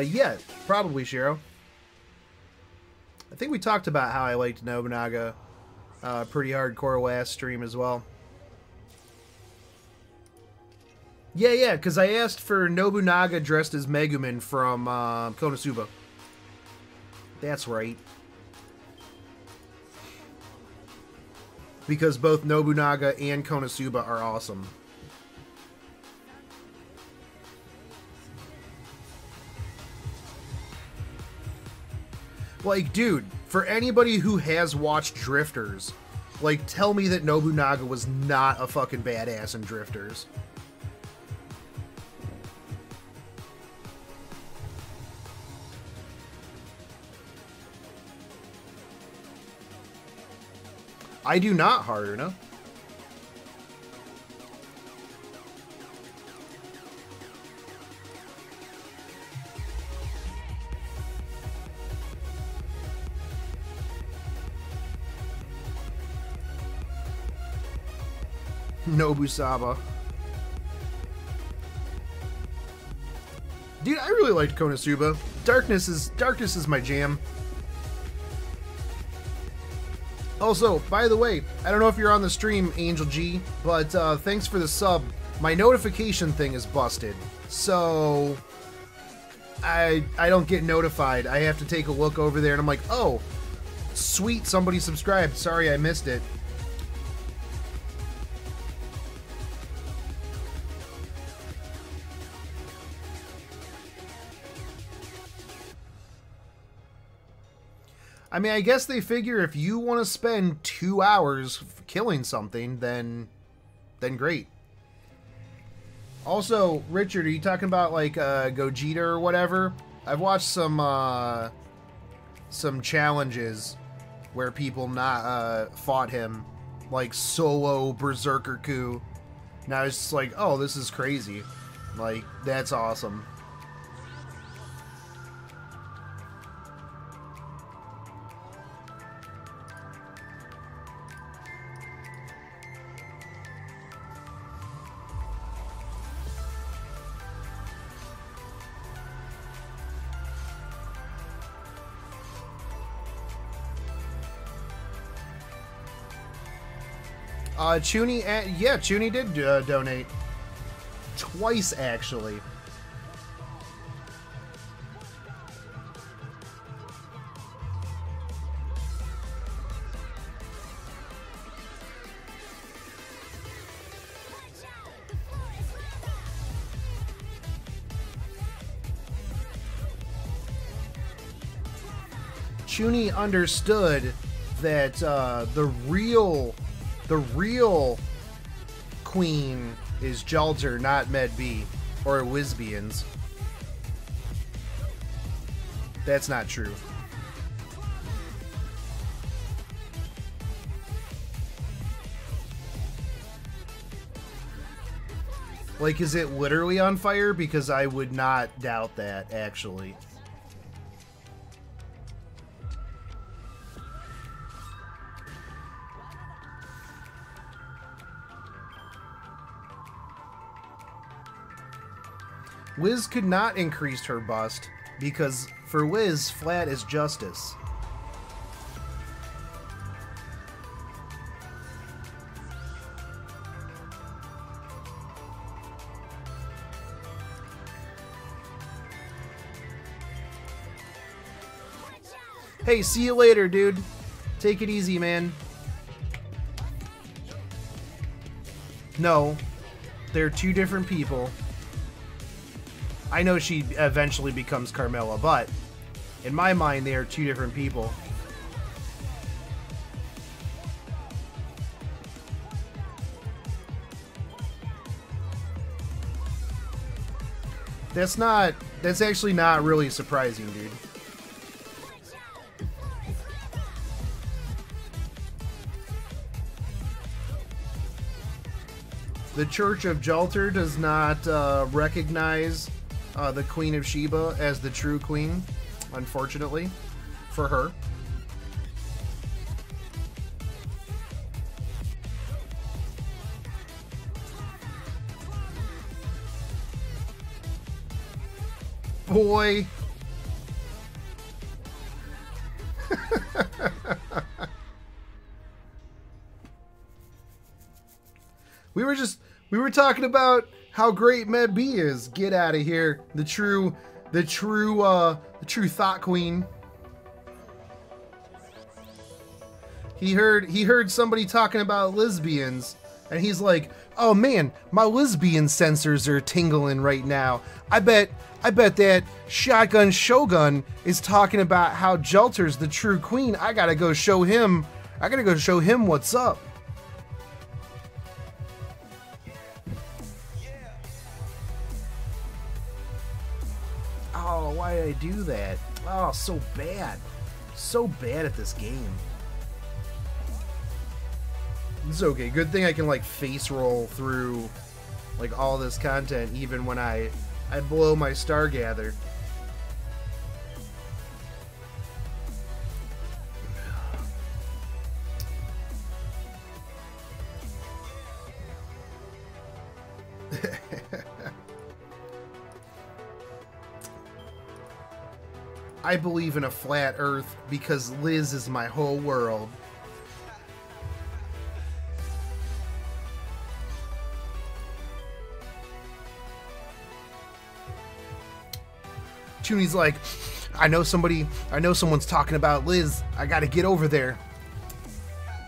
Yeah, probably, Shiro. I think we talked about how I liked Nobunaga pretty hardcore last stream as well. Yeah, because I asked for Nobunaga dressed as Megumin from Konosuba. That's right. Because both Nobunaga and Konosuba are awesome. Like, dude, for anybody who has watched Drifters, like, tell me that Nobunaga was not a fucking badass in Drifters. I do not, Haruna. Nobusaba. Dude, I really liked Konosuba. Darkness is my jam. Also, by the way, I don't know if you're on the stream, Angel G, but thanks for the sub. My notification thing is busted, so I don't get notified. I have to take a look over there, and I'm like, oh, sweet, somebody subscribed. Sorry, I missed it. I mean, I guess they figure if you want to spend 2 hours killing something, then great. Also, Richard, are you talking about like Gogeta or whatever? I've watched some challenges where people not fought him, like solo Berserker coup. Now it's just like, oh, this is crazy. Like, that's awesome. Chuni, yeah, Chuni did donate. Twice, actually. Chuni understood that the real queen is Jalter, not Med B or Wisbians. That's not true. Like, is it literally on fire? Because I would not doubt that, actually. Wiz could not increase her bust, because for Wiz, flat is justice. Hey, see you later, dude. Take it easy, man. No, they're two different people. I know she eventually becomes Carmella, but in my mind, they are two different people. That's actually not really surprising, dude. The Church of Jalter does not recognize the Queen of Sheba as the true queen, unfortunately, for her. Boy. We were talking about how great Med B is. Get out of here. The true thought queen. He heard somebody talking about lesbians, and he's like, "Oh man, my lesbian sensors are tingling right now. I bet that Shotgun Shogun is talking about how Jalter's the true queen. I gotta go show him what's up." Oh, why did I do that? Oh, so bad. So bad at this game. It's okay. Good thing I can like face roll through like all this content even when I blow my Star Gather. I believe in a flat earth because Liz is my whole world. Chuni's like, I know someone's talking about Liz. I gotta get over there.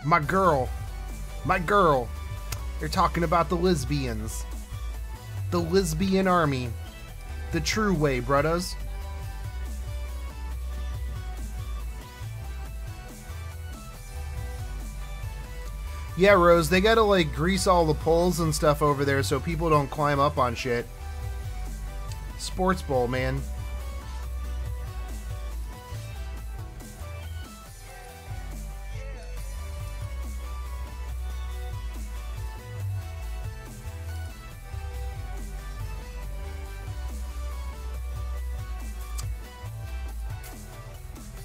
My girl. They're talking about the lesbians. The lesbian army. The true way, brothers. Yeah, Rose, they gotta like grease all the poles and stuff over there so people don't climb up on shit. Sports Bowl, man.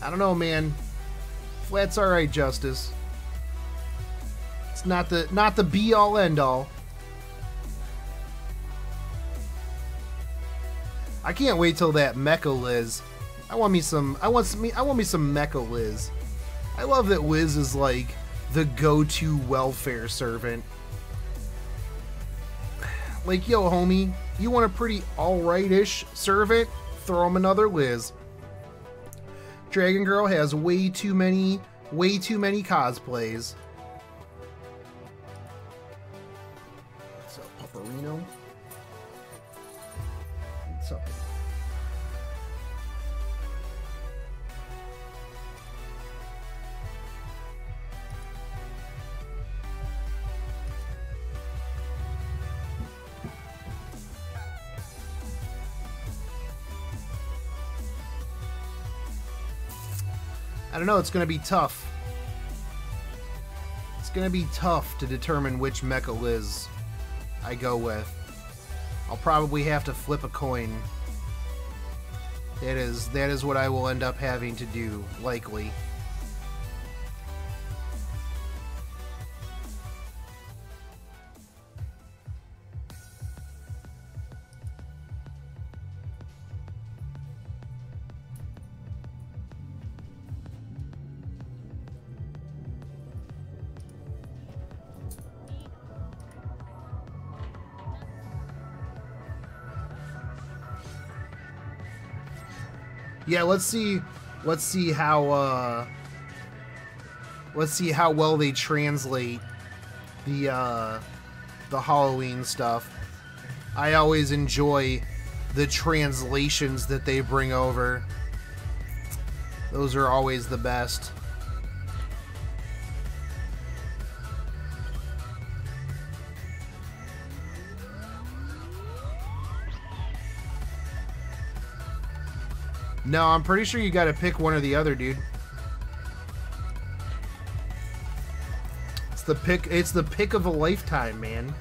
I don't know, man. Flat's alright, Justice. It's not the be all end all. I can't wait till that Mecha Liz. I want me some Mecha Liz. I love that Liz is like the go-to welfare servant. Like, yo, homie, you want a pretty alright-ish servant? Throw him another Liz. Dragon Girl has way too many cosplays. What's up, Paparino? What's up? I don't know, it's gonna be tough. It's gonna be tough to determine which Mecha Liz I go with. I'll probably have to flip a coin. That is what I will end up having to do, likely. Yeah, let's see how well they translate the Halloween stuff. I always enjoy the translations that they bring over. Those are always the best. No, I'm pretty sure you gotta pick one or the other, dude. It's the pick of a lifetime, man.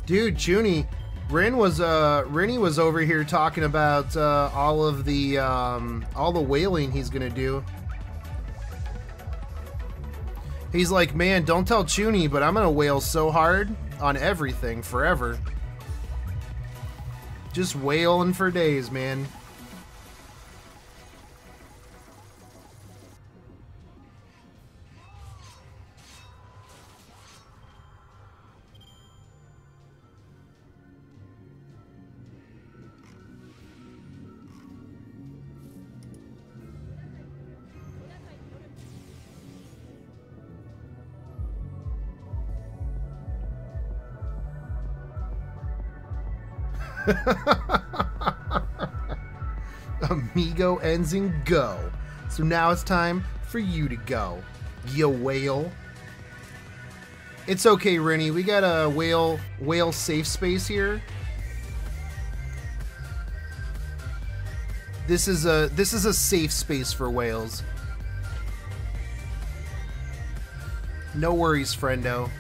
Dude, Junie, Rinny was over here talking about all the whaling he's gonna do. He's like, man, don't tell Junie, but I'm gonna wail so hard on everything forever. Just wailing for days, man. Amigo ends in go. So now it's time for you to go. You whale. It's okay, Rinny. We got a whale safe space here. This is a safe space for whales. No worries, friendo.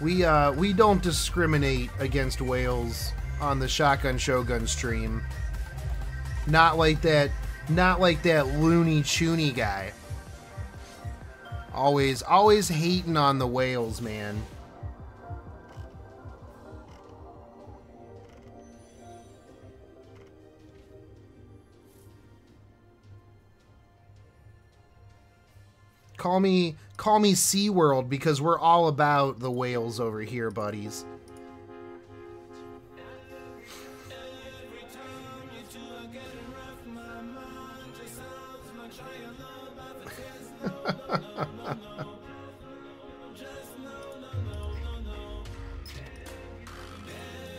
We don't discriminate against whales on the Shotgun Shogun stream. Not like that loony choony guy. Always hating on the whales, man. Call me SeaWorld because we're all about the whales over here, buddies.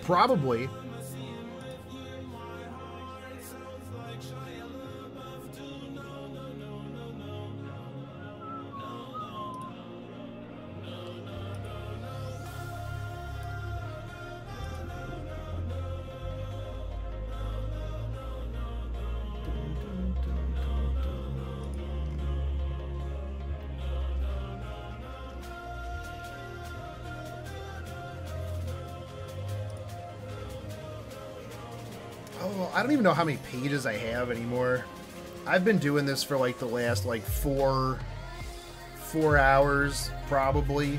Probably. I don't even know how many pages I have anymore. I've been doing this for like the last like four hours probably.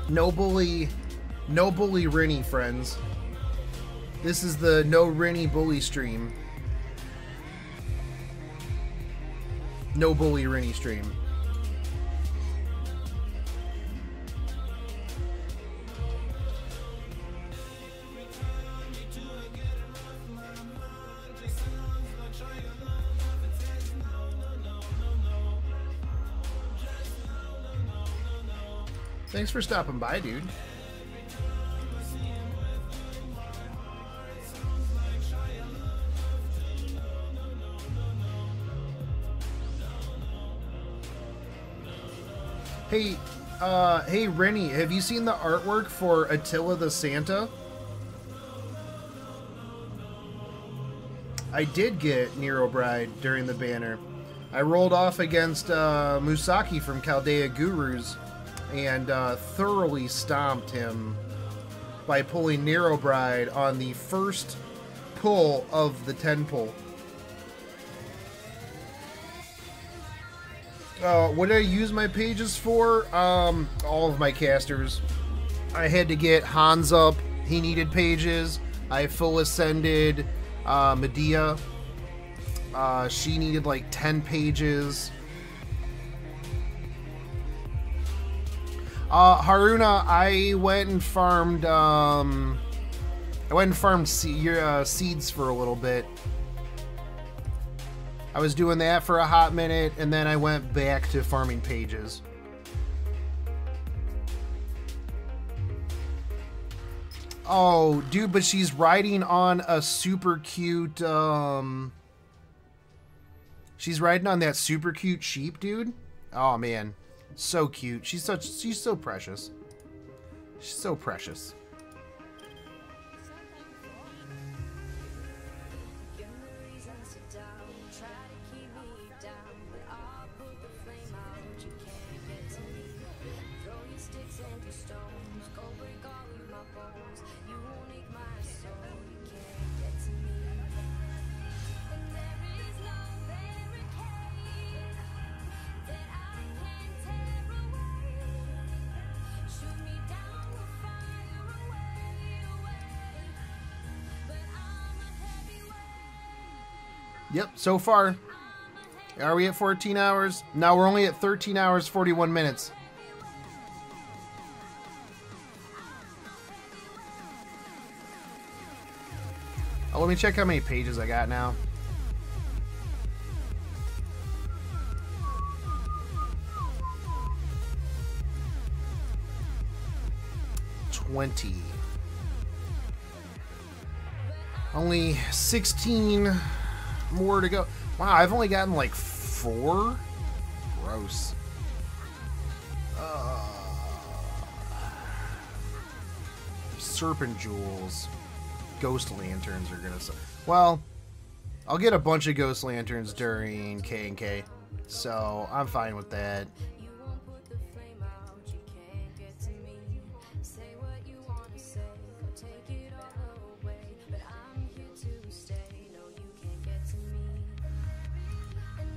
No bully Rinny, friends. This is the no Rinny bully stream. No bully Rinny stream. Thanks for stopping by, dude. Hey, hey, Rennie, have you seen the artwork for Attila the Santa? I did get Nero Bride during the banner. I rolled off against Musaki from Chaldea Gurus and thoroughly stomped him by pulling Nero Bride on the first pull of the 10 pull. What did I use my pages for? All of my casters. I had to get Hans up. He needed pages. I full ascended Medea. She needed like 10 pages. Haruna, I went and farmed seeds for a little bit. I was doing that for a hot minute, and then I went back to farming pages. Oh, dude, but she's riding on a super cute, she's riding on that super cute sheep, dude. Oh, man. So cute. She's so precious. She's so precious. Yep, so far. Are we at 14 hours? No, we're only at 13 hours, 41 minutes. Oh, let me check how many pages I got now. Only 16 more to go. Wow, I've only gotten like 4? Gross. Serpent jewels. Ghost lanterns are gonna... Well, I'll get a bunch of ghost lanterns during K&K, so I'm fine with that.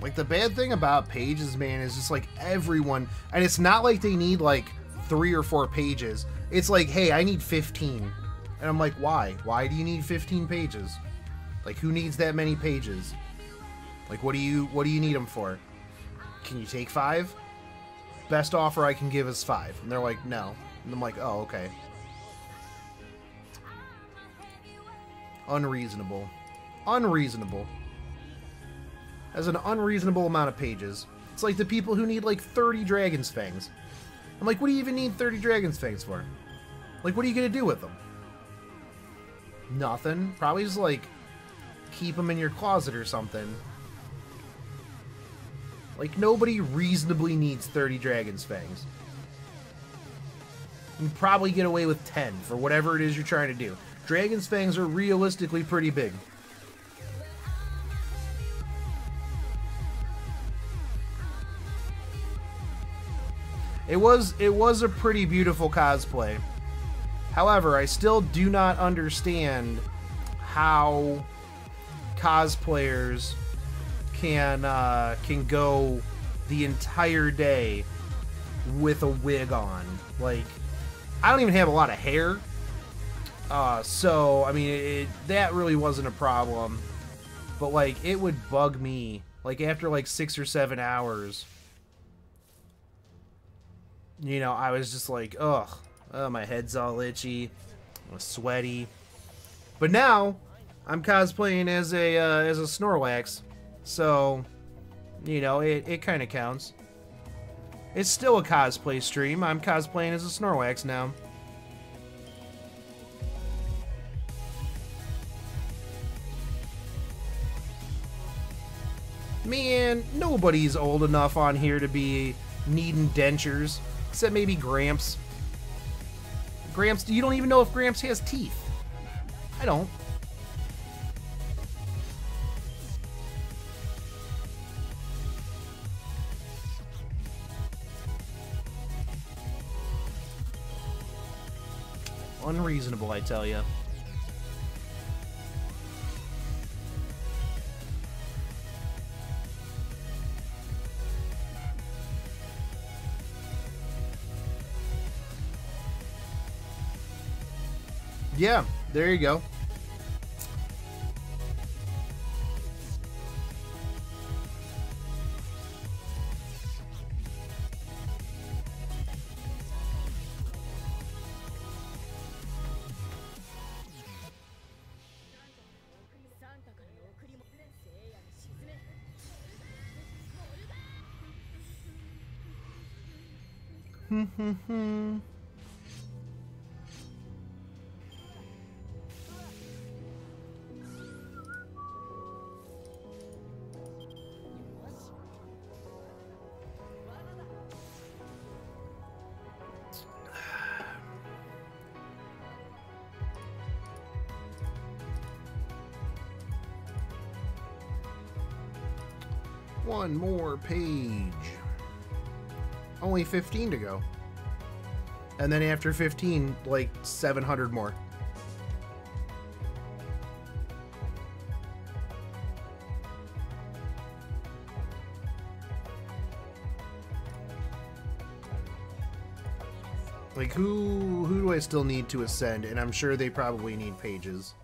Like, the bad thing about pages, man, is just like everyone, and it's not like they need like 3 or 4 pages. It's like, hey, I need 15. And I'm like, why? Why do you need 15 pages? Like, who needs that many pages? Like, what do you need them for? Can you take 5? Best offer I can give is 5. And they're like, no. And I'm like, oh, okay. Unreasonable. Unreasonable. As an unreasonable amount of pages. It's like the people who need like 30 Dragon's Fangs. I'm like, what do you even need 30 Dragon's Fangs for? Like, what are you gonna do with them? Nothing. Probably just like keep them in your closet or something. Like, nobody reasonably needs 30 Dragon's Fangs. You can probably get away with 10 for whatever it is you're trying to do. Dragon's Fangs are realistically pretty big. It was a pretty beautiful cosplay. However, I still do not understand how cosplayers can go the entire day with a wig on. Like, I don't even have a lot of hair, so I mean, that really wasn't a problem. But like, it would bug me. Like, after like 6 or 7 hours, you know, I was just like, ugh. Oh, my head's all itchy. I'm sweaty. But now, I'm cosplaying as a Snorlax. So, you know, it kind of counts. It's still a cosplay stream. I'm cosplaying as a Snorlax now. Man, nobody's old enough on here to be needing dentures. Except maybe Gramps. Gramps, you don't even know if Gramps has teeth. I don't. Unreasonable, I tell you. Yeah, there you go. One more page. Only 15 to go. And then after 15, like 700 more. Like, who do I still need to ascend? And I'm sure they probably need pages.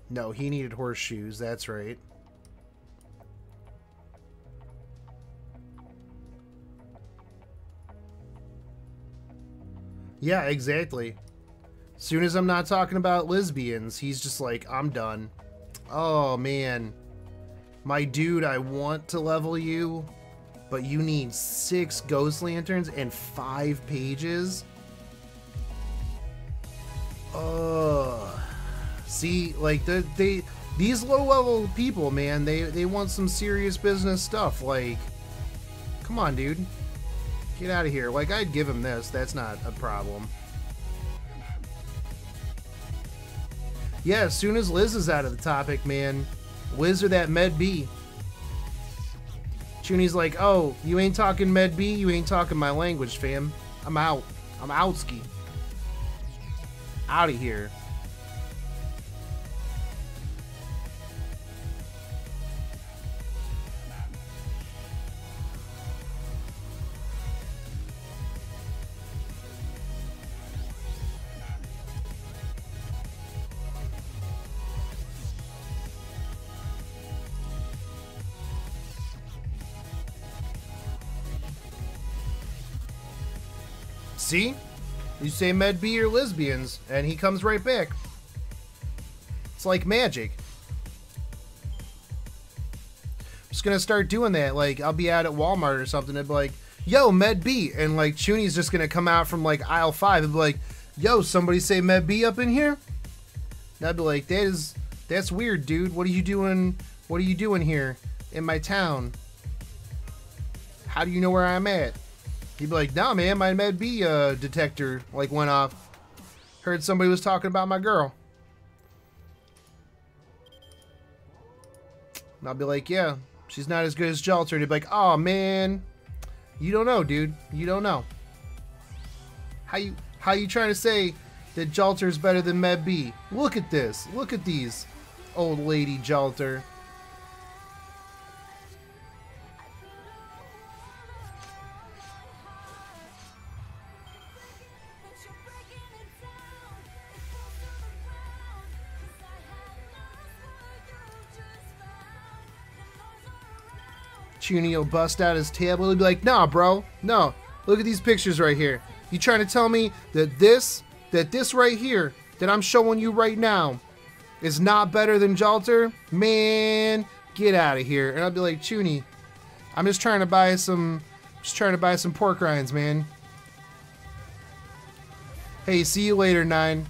No, he needed horseshoes, that's right. Yeah, exactly. Soon as I'm not talking about lesbians, he's just like, I'm done. Oh, man. My dude, I want to level you, but you need 6 ghost lanterns and 5 pages? See, like, these low-level people, man, they want some serious business stuff. Like, come on, dude. Get out of here. Like, I'd give him this. That's not a problem. Yeah, as soon as Liz is out of the topic, man. Liz or that Med B. Chuni's like, oh, you ain't talking Med B? You ain't talking my language, fam. I'm out. I'm outski. Out of here. See? You say Med B or lesbians, and he comes right back. It's like magic. I'm just gonna start doing that. Like, I'll be out at Walmart or something and be like, yo, Med B. And, like, Chuni's just gonna come out from, like, aisle 5 and be like, yo, somebody say Med B up in here? And I'd be like, that's weird, dude. What are you doing? What are you doing here in my town? How do you know where I'm at? He'd be like, nah, man, my Med B detector, like, went off. Heard somebody was talking about my girl. And I'll be like, yeah, she's not as good as Jalter. And he'd be like, oh, man, you don't know, dude. You don't know. How you trying to say that Jalter's better than Med B? Look at this. Look at these. Old lady Jalter. Chuni will bust out his tablet and be like, nah, bro, no. Look at these pictures right here. You trying to tell me that this right here, that I'm showing you right now, is not better than Jalter? Man, get out of here. And I'll be like, Chuni, I'm just trying to buy some pork rinds, man. Hey, see you later, 9.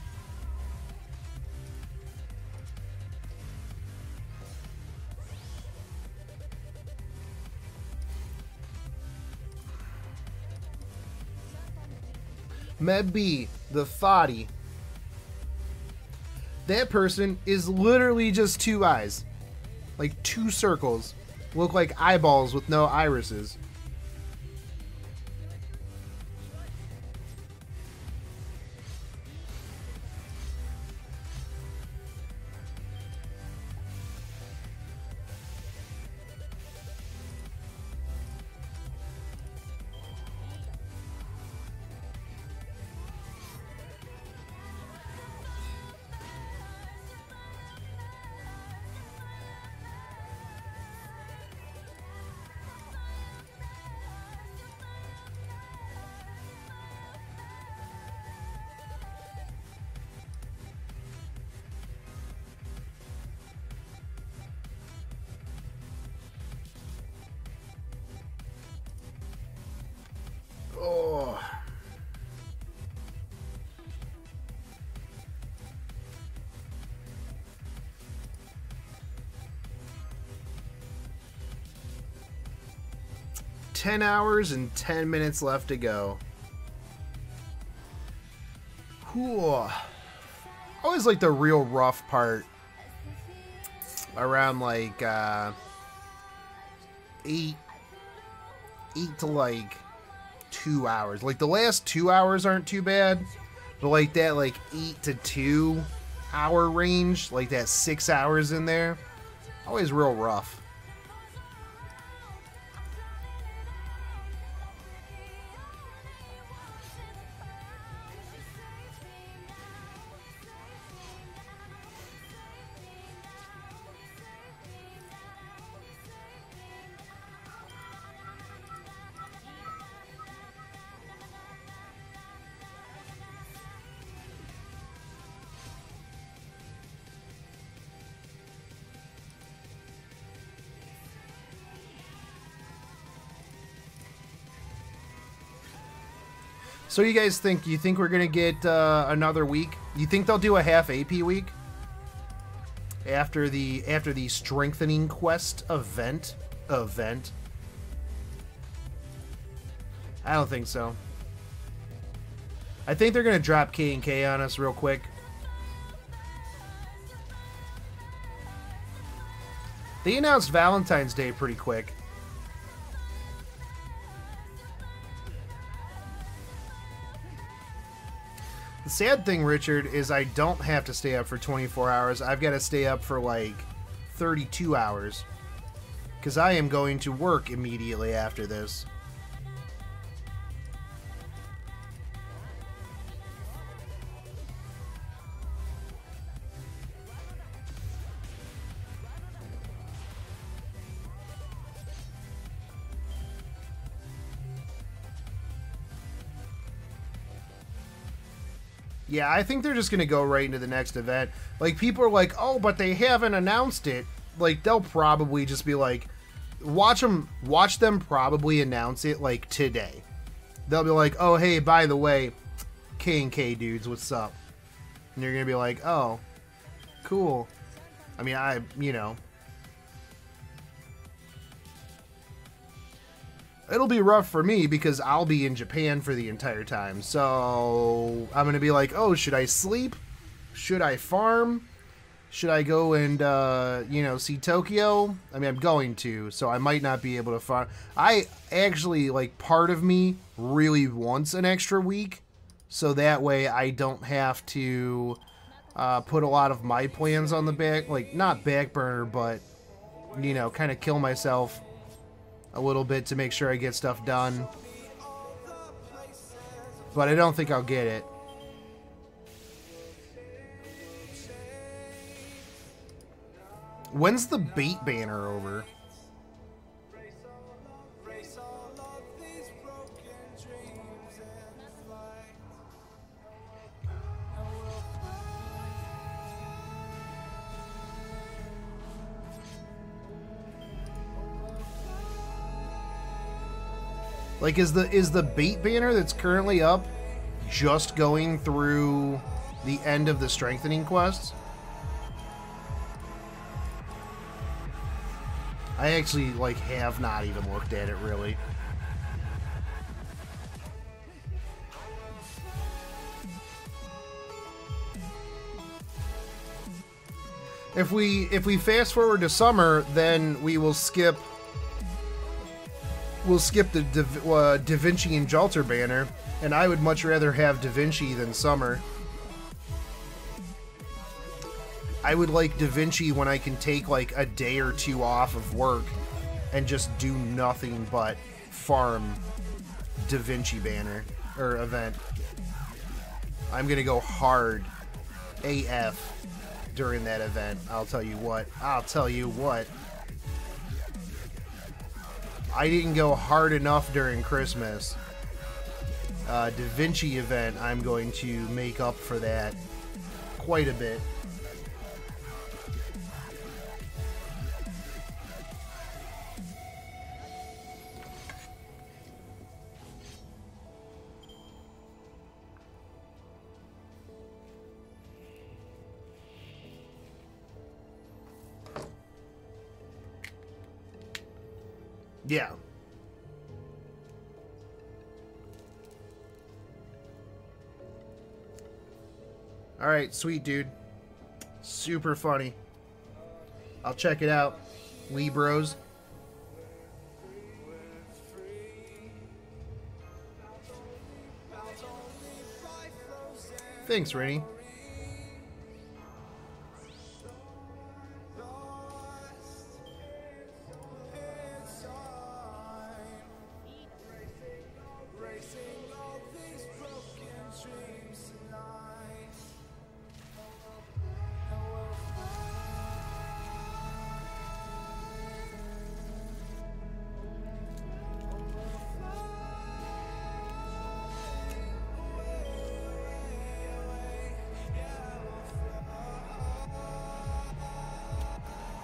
Med B, the thotty. That person is literally just 2 eyes. Like 2 circles. Look like eyeballs with no irises. Oh. $10 hours and 10 minutes left to go. Cool. Always like the real rough part around like 8 to like 2 hours. Like the last 2 hours aren't too bad, but like that like 8 to 2 hour range, like that 6 hours in there, always real rough. So you guys think? You think we're gonna get another week? You think they'll do a half AP week after the strengthening quest event? I don't think so. I think they're gonna drop K and K on us real quick. They announced Valentine's Day pretty quick. The sad thing, Richard, is I don't have to stay up for 24 hours. I've got to stay up for like 32 hours. Because I am going to work immediately after this. Yeah, I think they're just going to go right into the next event. Like, people are like, oh, but they haven't announced it. Like, they'll probably just be like, watch them probably announce it, like, today. They'll be like, oh, hey, by the way, K&K dudes, what's up? And you're going to be like, oh, cool. I mean, you know. It'll be rough for me because I'll be in Japan for the entire time. So I'm going to be like, oh, should I sleep? Should I farm? Should I go and, you know, see Tokyo? I mean, I'm going to, so I might not be able to farm. I actually, like, part of me really wants an extra week. So that way I don't have to put a lot of my plans on the back. Like, not back burner, but, you know, kind of kill myself a little bit to make sure I get stuff done. But I don't think I'll get it. When's the bait banner over? Like, is the bait banner that's currently up just going through the end of the strengthening quests? I actually, like, have not even looked at it, really. If we fast forward to summer, then we will skip... We'll skip the Da Vinci and Jalter banner, and I would much rather have Da Vinci than Summer. I would like Da Vinci when I can take like a day or two off of work and just do nothing but farm Da Vinci banner or event. I'm gonna go hard AF during that event. I'll tell you what. I'll tell you what. I didn't go hard enough during Christmas. Da Vinci event, I'm going to make up for that quite a bit. Yeah. Alright, sweet dude. Super funny. I'll check it out. Lee Bros. Thanks, Rennie.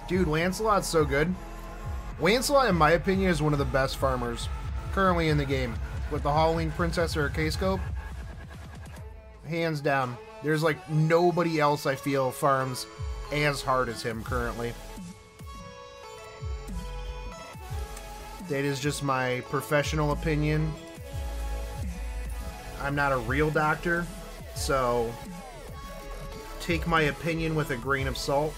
Dude, Lancelot's so good. Lancelot, in my opinion, is one of the best farmers currently in the game. With the Halloween Princess or a K-Scope, hands down. There's like nobody else I feel farms as hard as him currently. That is just my professional opinion. I'm not a real doctor, so take my opinion with a grain of salt.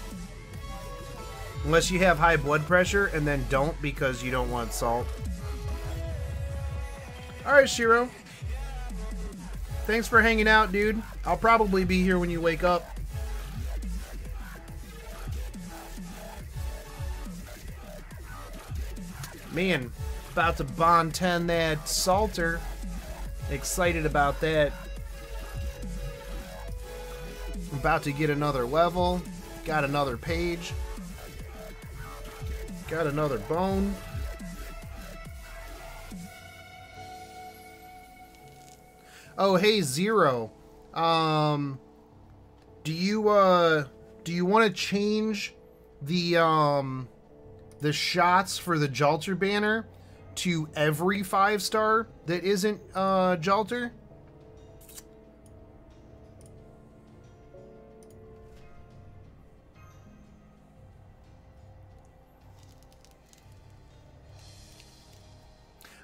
Unless you have high blood pressure, and then don't because you don't want salt. Alright, Shiro. Thanks for hanging out, dude. I'll probably be here when you wake up. Man, about to Bond 10 that Salter. Excited about that. I'm about to get another level. Got another page. Got another bone. Oh, hey, Zero. Do you want to change the shots for the Jalter banner to every 5-star that isn't Jalter?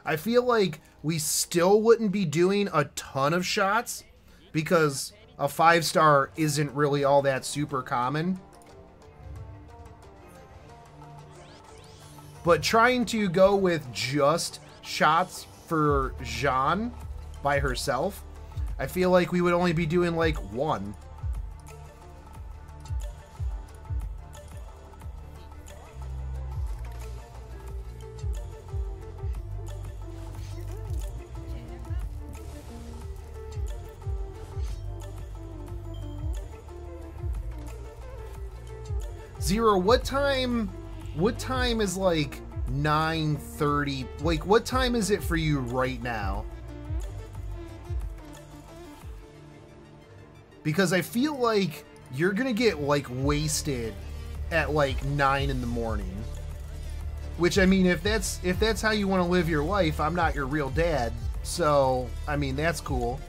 I feel like we still wouldn't be doing a ton of shots because a 5-star isn't really all that super common. But trying to go with just shots for Jeanne by herself, I feel like we would only be doing like one. Zero, what time is like 9:30? Like, what time is it for you right now? Because I feel like you're gonna get like wasted at like 9 in the morning. Which, I mean, if that's how you want to live your life, I'm not your real dad. So, I mean, that's cool.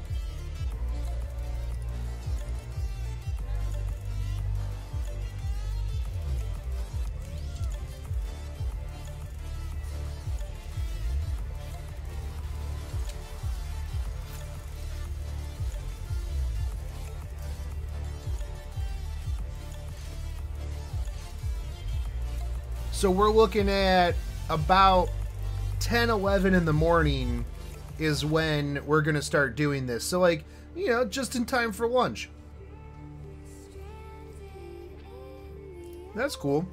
So we're looking at about 10, 11 in the morning is when we're going to start doing this. So, like, you know, just in time for lunch. That's cool.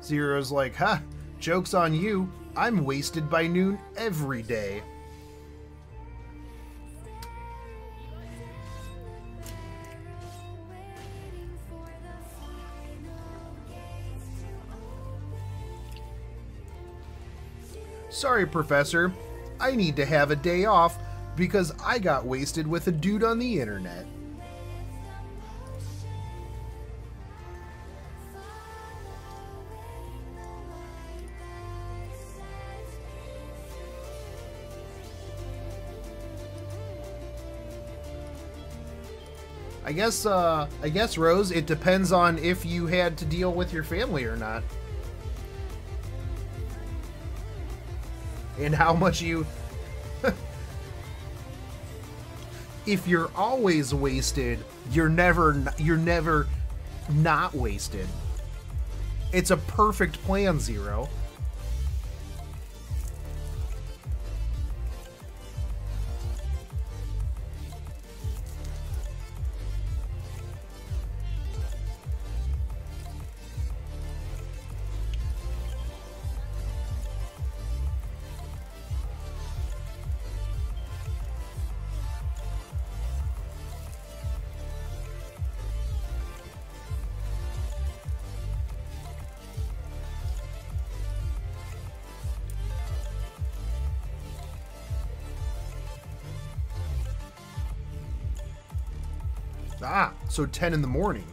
Zero's like, ha, joke's on you. I'm wasted by noon every day. Sorry, Professor. I need to have a day off because I got wasted with a dude on the internet. I guess, Rose, it depends on if you had to deal with your family or not. And how much you... If you're always wasted, you're never not wasted. It's a perfect plan, Zero. Ah, so 10 in the morning.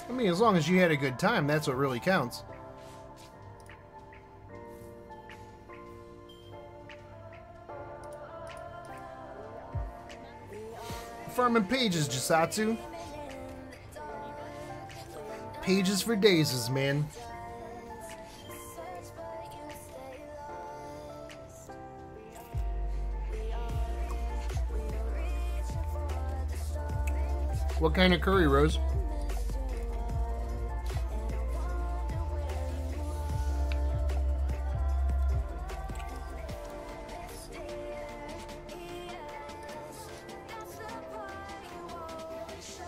I mean, as long as you had a good time, that's what really counts. Farming pages, Jisatsu. Pages for daisies, man. What kind of curry, Rose?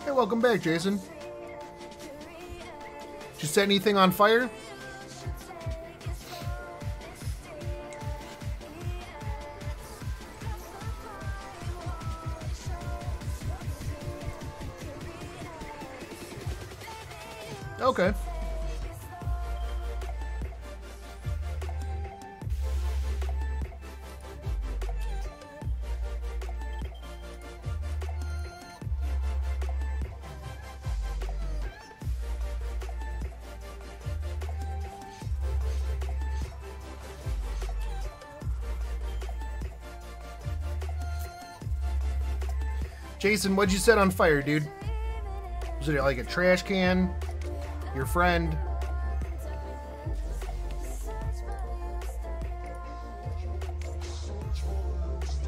Hey, welcome back, Jason. Did you set anything on fire? Okay. Jason, what'd you set on fire, dude? Was it like a trash can? Your friend?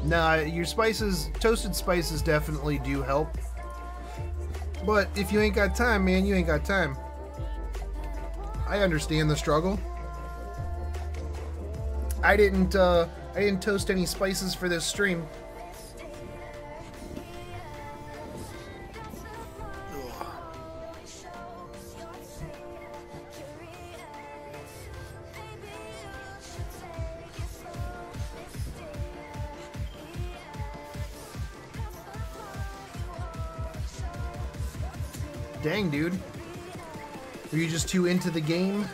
Nah, your spices, toasted spices definitely do help. But if you ain't got time, man, you ain't got time. I understand the struggle. I didn't toast any spices for this stream. Dang, dude. Are you just too into the game?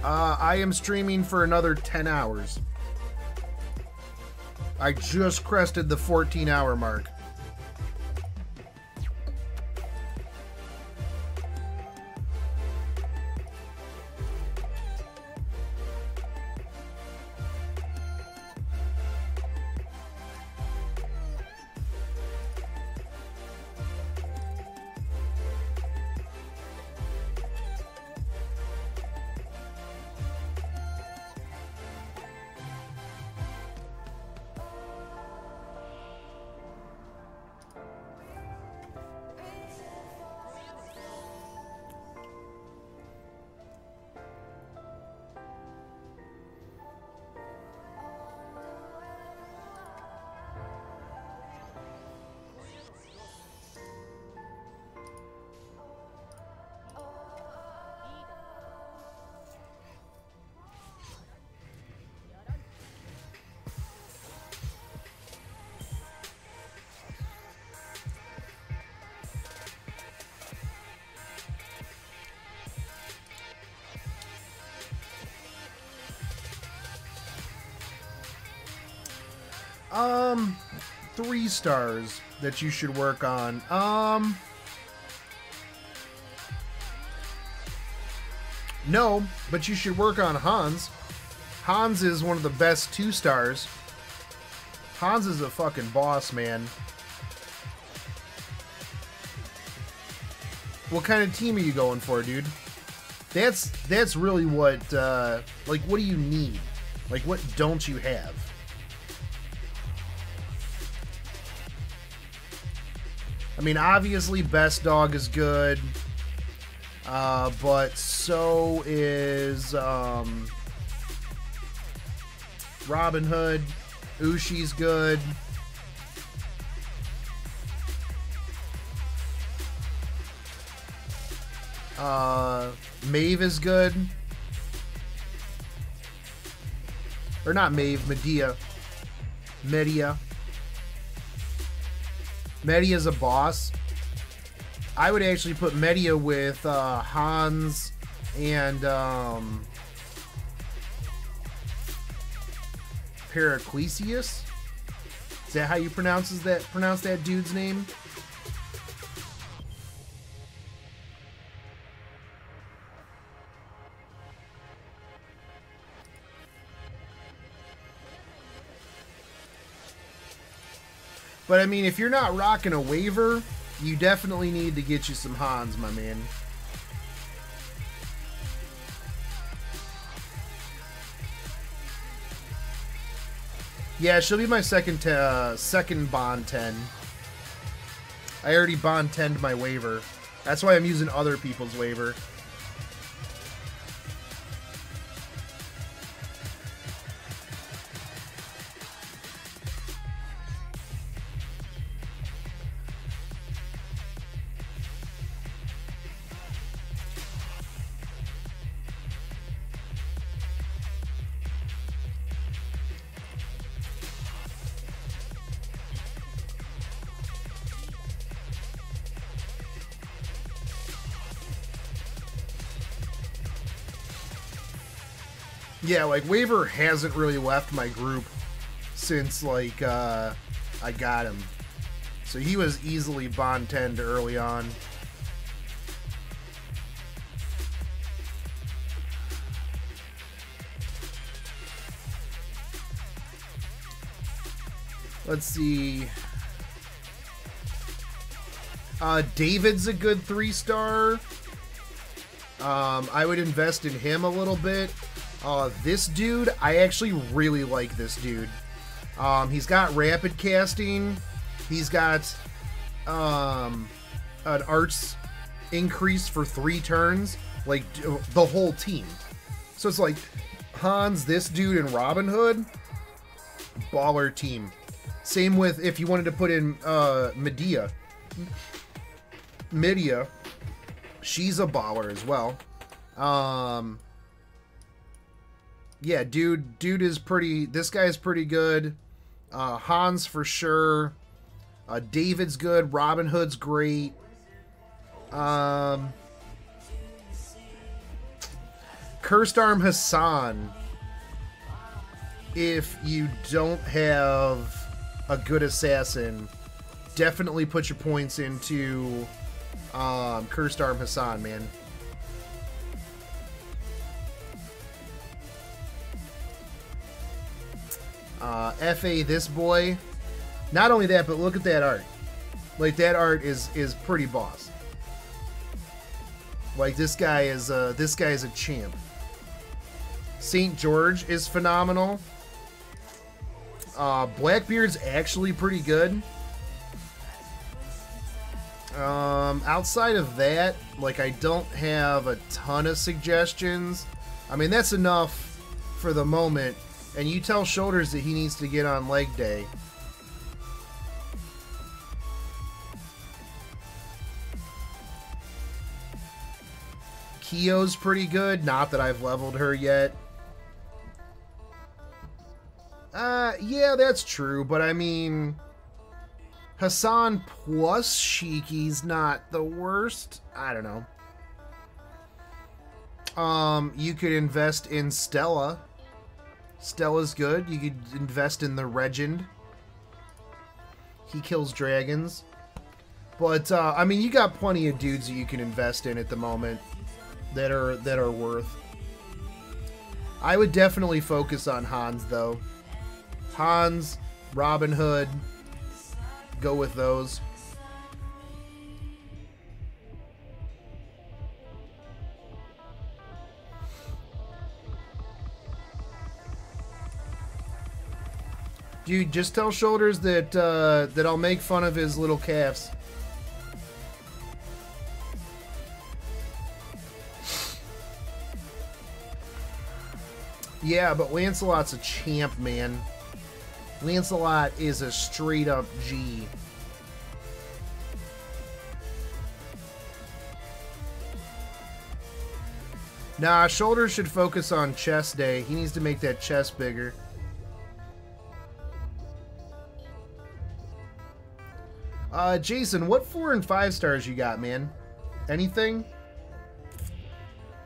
I am streaming for another 10 hours. I just crested the 14-hour mark. 3 stars that you should work on. No, but you should work on Hans. Hans is one of the best 2 stars. Hans is a fucking boss, man. What kind of team are you going for, dude? That's really what, like, what do you need? Like, what don't you have? I mean, obviously, Best Dog is good. But so is, Robin Hood. Ushi's good. Maeve is good. Or not Maeve, Medea. Medea's a boss. I would actually put Medea with Hans and Periclesius. Is that how you pronounce that dude's name? But I mean, if you're not rocking a waiver, you definitely need to get you some Hans, my man. Yeah, she'll be my second Bond 10. I already Bond 10'd my waiver. That's why I'm using other people's waiver. Yeah, like, waiver hasn't really left my group since, like, I got him. So he was easily Bond 10'd early on. Let's see. David's a good 3-star. I would invest in him a little bit. This dude, I actually really like this dude. He's got rapid casting. He's got an arts increase for 3 turns, like the whole team. So it's like Hans, this dude, and Robin Hood, baller team. Same with if you wanted to put in Medea. She's a baller as well. Yeah, dude is pretty. This guy's pretty good. Hans for sure. David's good. Robin Hood's great. Cursed Arm Hassan. If you don't have a good assassin, definitely put your points into Cursed Arm Hassan, man. FA this boy. Not only that, but look at that art. Like, that art is pretty boss. Like, this guy is a champ. St. George is phenomenal. Blackbeard's actually pretty good. Outside of that, like, I don't have a ton of suggestions. I mean, that's enough for the moment. And you tell Shoulders that he needs to get on leg day. Kyo's pretty good. Not that I've leveled her yet. Yeah, that's true. But I mean, Hassan plus Shiki's not the worst. I don't know. You could invest in Stella. Stella's good. You could invest in the Regend. He kills dragons. But, I mean, you got plenty of dudes that you can invest in at the moment that are worth. I would definitely focus on Hans, though. Hans, Robin Hood, go with those. Dude, just tell Shoulders that that I'll make fun of his little calves. Yeah, but Lancelot's a champ, man. Lancelot is a straight up G. Nah, Shoulders should focus on chest day. He needs to make that chest bigger. Jason, what 4 and 5 stars you got, man? Anything?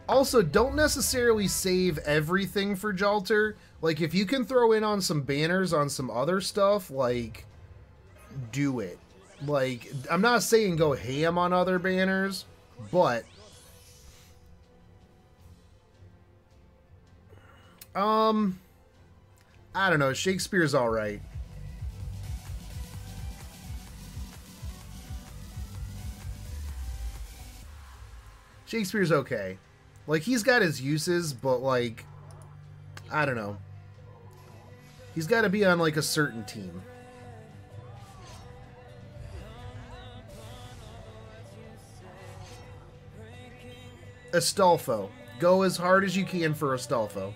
Also, don't necessarily save everything for Jalter. Like, if you can throw in on some banners on some other stuff, like, do it. Like, I'm not saying go ham on other banners, but... I don't know. Shakespeare's alright. Shakespeare's okay. Like, he's got his uses, but, like, I don't know. He's got to be on, like, a certain team. Astolfo. Go as hard as you can for Astolfo.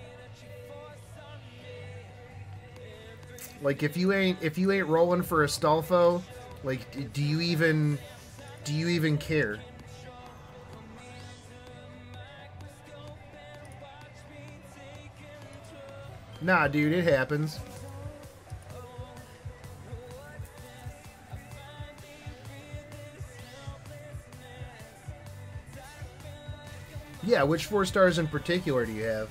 Like, if you ain't rolling for Astolfo, like, do you even care? Nah, dude, it happens. Yeah, which 4 stars in particular do you have?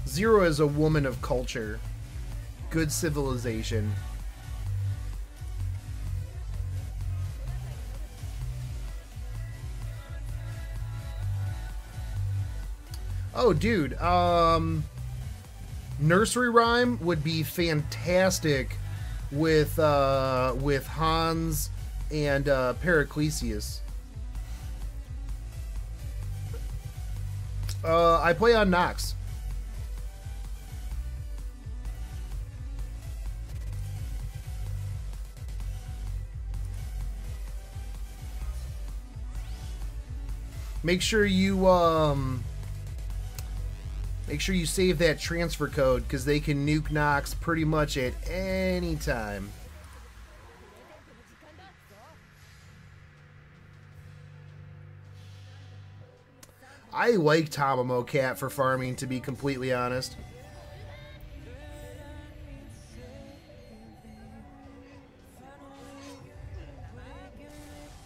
Zero is a woman of culture. Good civilization. Oh, dude. Nursery Rhyme would be fantastic with Hans and Periclesius. I play on Nox. Make sure you save that transfer code, because they can nuke Nox pretty much at any time. I like Tamamo Cat for farming, to be completely honest.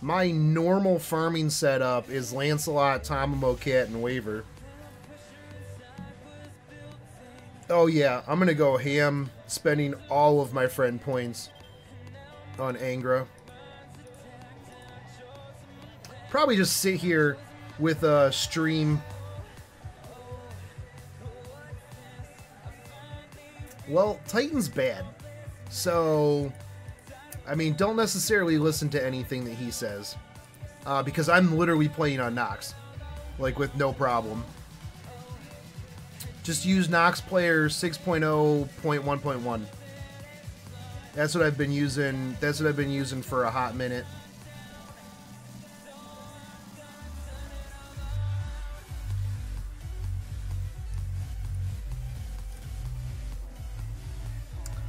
My normal farming setup is Lancelot, Tamamo Cat, and Waver. Oh yeah, I'm gonna go ham, spending all of my friend points on Angra. Probably just sit here with a stream. Well, Titan's bad, so I mean, don't necessarily listen to anything that he says, because I'm literally playing on Nox, like, with no problem. Just use Nox Player 6.0.1.1. That's what I've been using. That's what I've been using for a hot minute.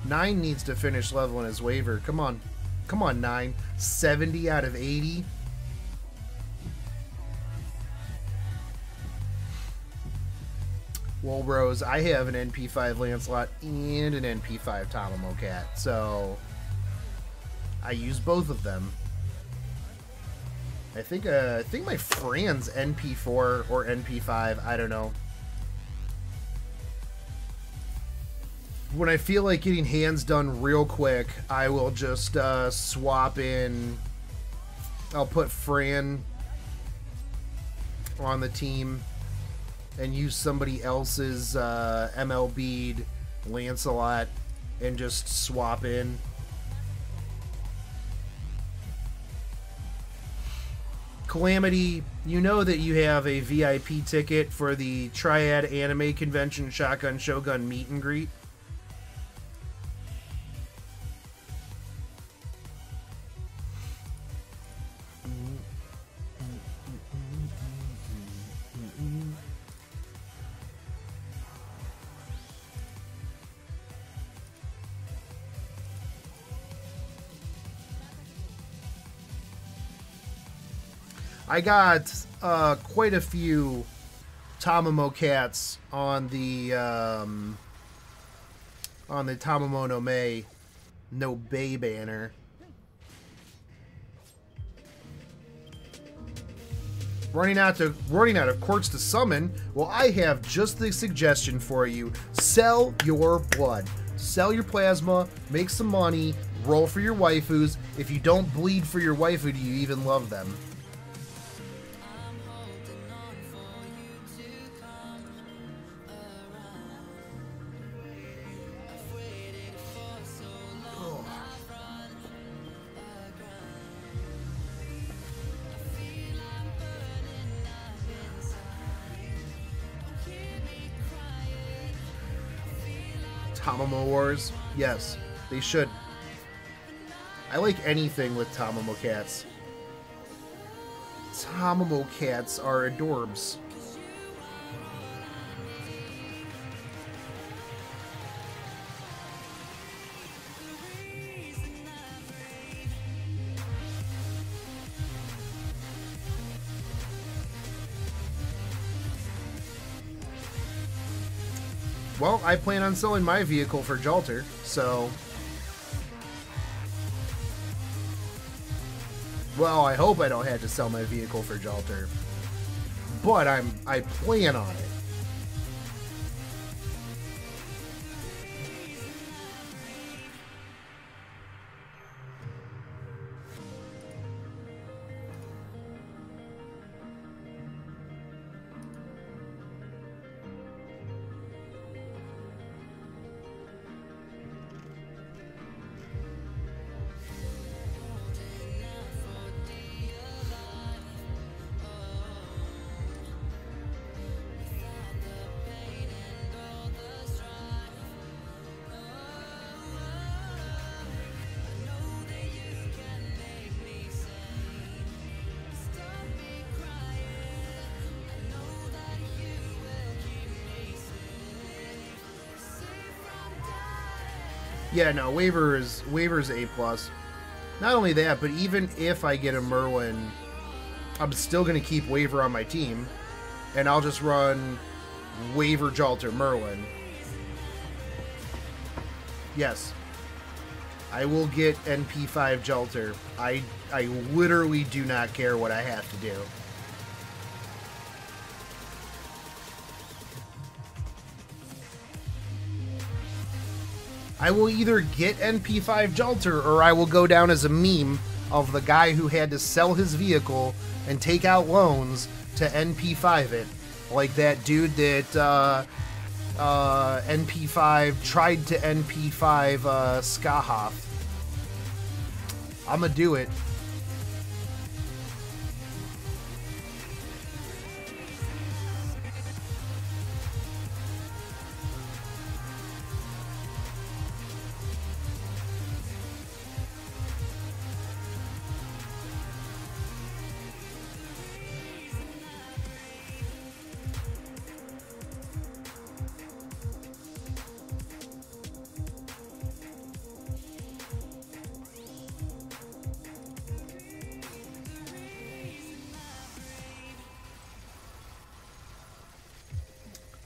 Nine needs to finish leveling his Waver. Come on. Come on, 9. 70 out of 80. Well, bros, I have an NP5 Lancelot and an NP5 Tamamo Cat, so I use both of them. I think my Fran's NP4 or NP5, I don't know. When I feel like getting hands done real quick, I will just swap in. I'll put Fran on the team and use somebody else's MLB'd Lancelot and just swap in. Calamity, you know that you have a VIP ticket for the Triad Anime Convention Shotgun Shogun meet and greet. I got quite a few Tamamo cats on the Tamamo no Mei no Bei banner. Running out of courts to summon. Well, I have just the suggestion for you. Sell your blood. Sell your plasma, make some money, roll for your waifus. If you don't bleed for your waifu, do you even love them? Tamamo Wars? Yes, they should. I like anything with Tamamo cats. Tamamo cats are adorbs. Well, I plan on selling my vehicle for Jalter, so... Well, I hope I don't have to sell my vehicle for Jalter. But I plan on it. Yeah, no, Waver's A+. Not only that, but even if I get a Merlin, I'm still going to keep Waver on my team, and I'll just run Waver, Jalter, Merlin. Yes. I will get NP5 Jalter. I literally do not care what I have to do. I will either get NP5 Jalter or I will go down as a meme of the guy who had to sell his vehicle and take out loans to NP5 it. Like that dude that NP5 tried to NP5 Skahoth. I'ma do it.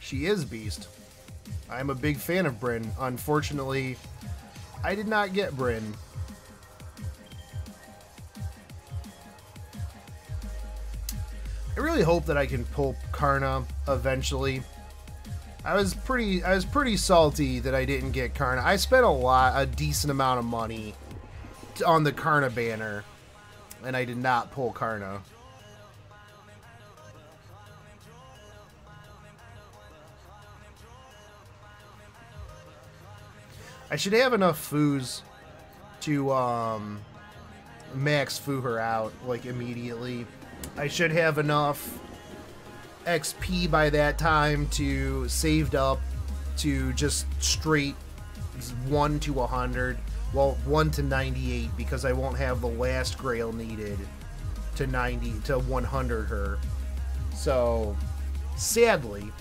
She is Beast. I'm a big fan of Bryn. Unfortunately, I did not get Bryn. I really hope that I can pull Karna eventually. I was pretty salty that I didn't get Karna. I spent a decent amount of money on the Karna banner, and I did not pull Karna. I should have enough foos to max foo her out like immediately. I should have enough XP by that time to saved up to just straight 1 to 100. Well, 1 to 98 because I won't have the last grail needed to 100 her. So, sadly,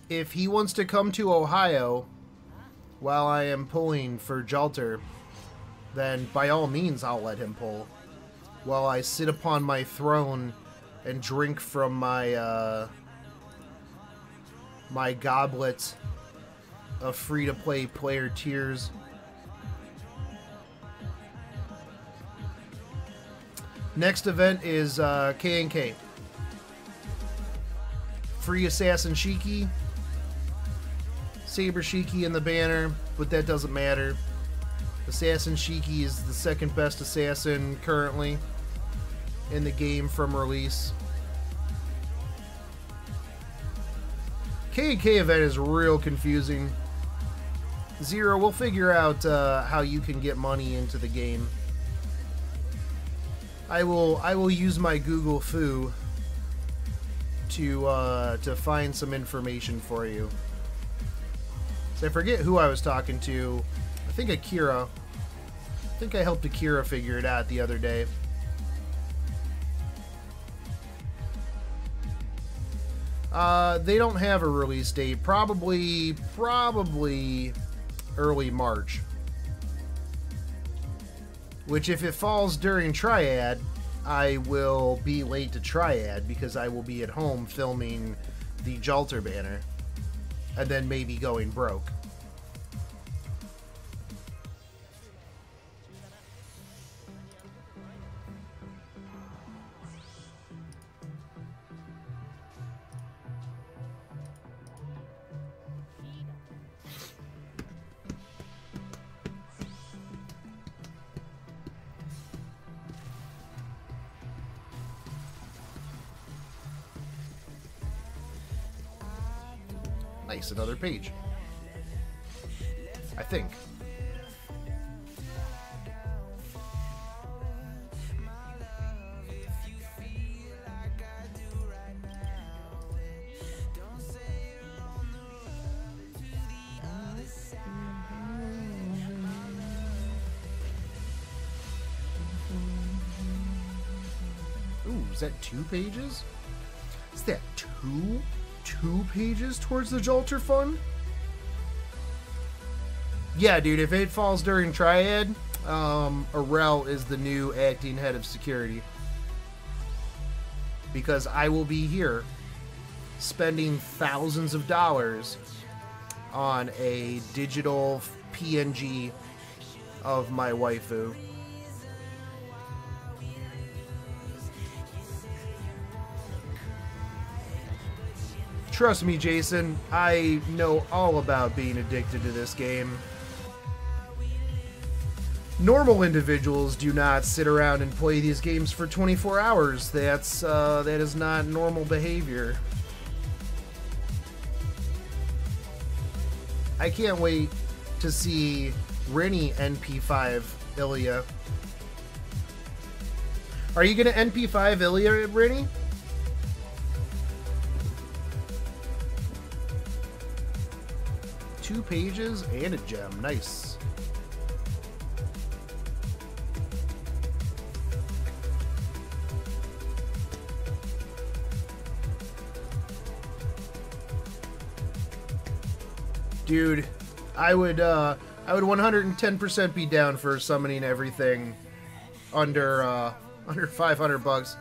if he wants to come to Ohio while I am pulling for Jalter, then by all means I'll let him pull. While I sit upon my throne and drink from my my goblet of free-to-play player tears. Next event is K&K. Free Assassin Shiki. Saber Shiki in the banner, but that doesn't matter. Assassin Shiki is the second best assassin currently in the game from release. K&K event is real confusing. Zero, we'll figure out how you can get money into the game. I will use my Google Foo to find some information for you. I forget who I was talking to. I think Akira. I think I helped Akira figure it out the other day. They don't have a release date. Probably early March. Which, if it falls during Triad, I will be late to Triad because I will be at home filming the Jalter banner. And then maybe going broke. Nice, another page. I think. Ooh, is that 2 pages? Is that two pages towards the Jalter Fund? Yeah, dude, if it falls during Triad, Arel is the new acting head of security. Because I will be here spending thousands of dollars on a digital PNG of my waifu. Trust me, Jason, I know all about being addicted to this game. Normal individuals do not sit around and play these games for 24 hours. That is not normal behavior. I can't wait to see Rinny NP5 Ilya. Are you gonna NP5 Ilya, Rinny? 2 pages and a gem. Nice. Dude, I would 110% be down for summoning everything under 500 bucks.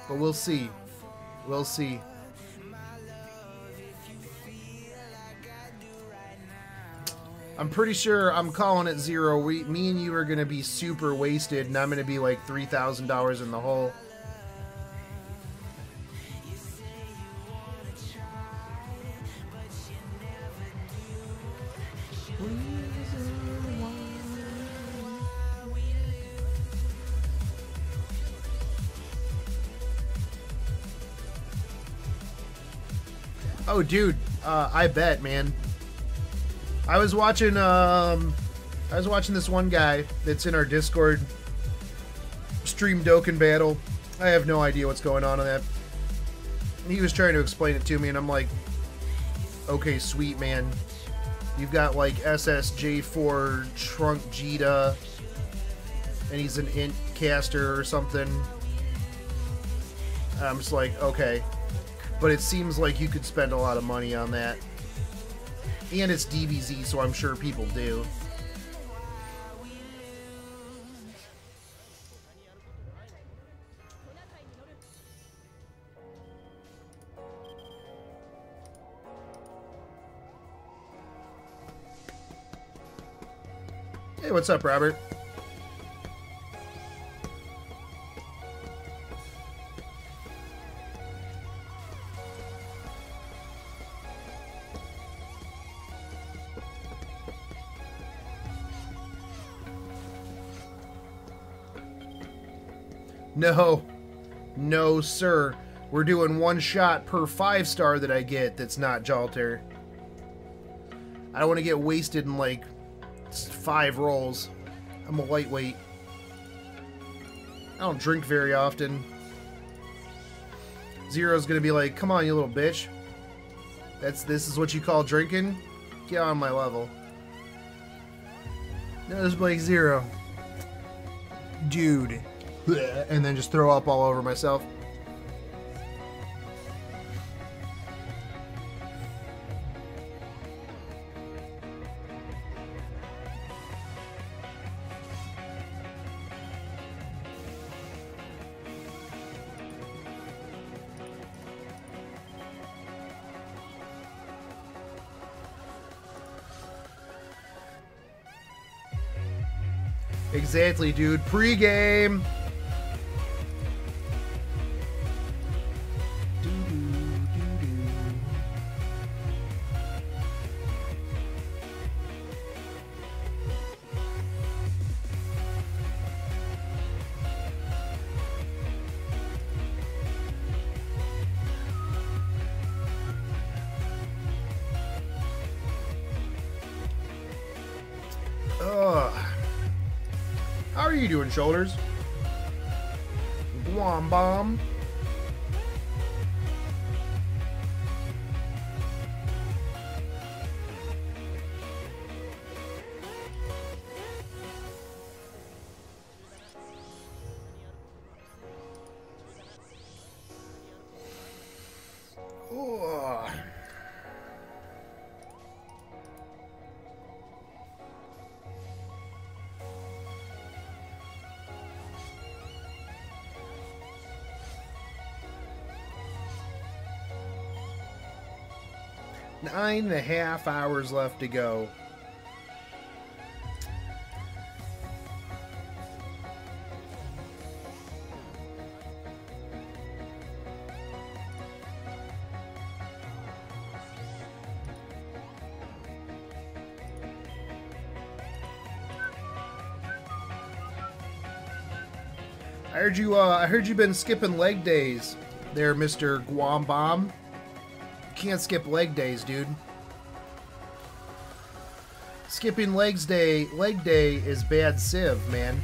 But we'll see. We'll see. I'm pretty sure I'm calling it zero. Me and you are going to be super wasted, and I'm going to be like $3,000 in the hole. Oh, dude, I bet, man. I was watching this one guy that's in our Discord stream Dokkan Battle. I have no idea what's going on that. He was trying to explain it to me, and I'm like, okay, sweet, man. You've got like SSJ4 Trunk Jita, and he's an int caster or something. I'm just like, okay. But it seems like you could spend a lot of money on that. And it's DBZ, so I'm sure people do. Hey, what's up, Robert? No. No, sir. We're doing 1 shot per 5-star that I get that's not Jalter. I don't want to get wasted in like 5 rolls. I'm a lightweight. I don't drink very often. Zero's gonna be like, come on, you little bitch. This is what you call drinking? Get on my level. No, this is like Zero. Dude. And then just throw up all over myself. Exactly, dude. Pre-game. How are you doing, Shoulders? Guam bomb. Oh. Nine and a half hours left to go. I heard you've been skipping leg days there, Mr. Guam Bomb. Can't skip leg days, dude. Skipping leg day is bad civ, man.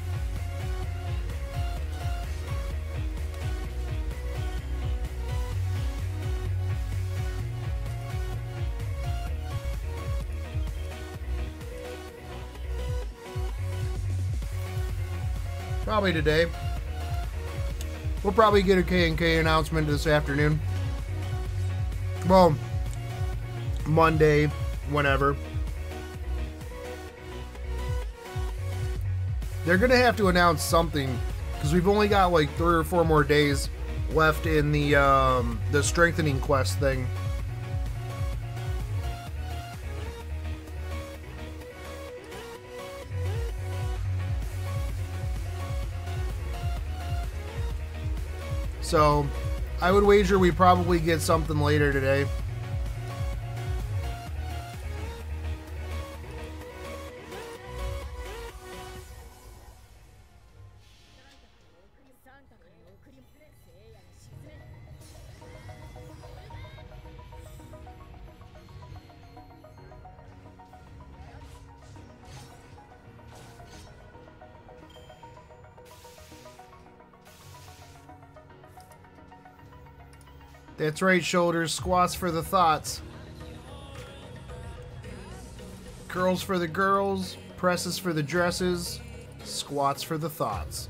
Probably today. We'll probably get a K&K announcement this afternoon. Well, Monday, whenever. They're going to have to announce something because we've only got like 3 or 4 more days left in the strengthening quest thing. So, I would wager we probably get something later today. That's right, shoulders. Squats for the thoughts. Curls for the girls. Presses for the dresses. Squats for the thoughts.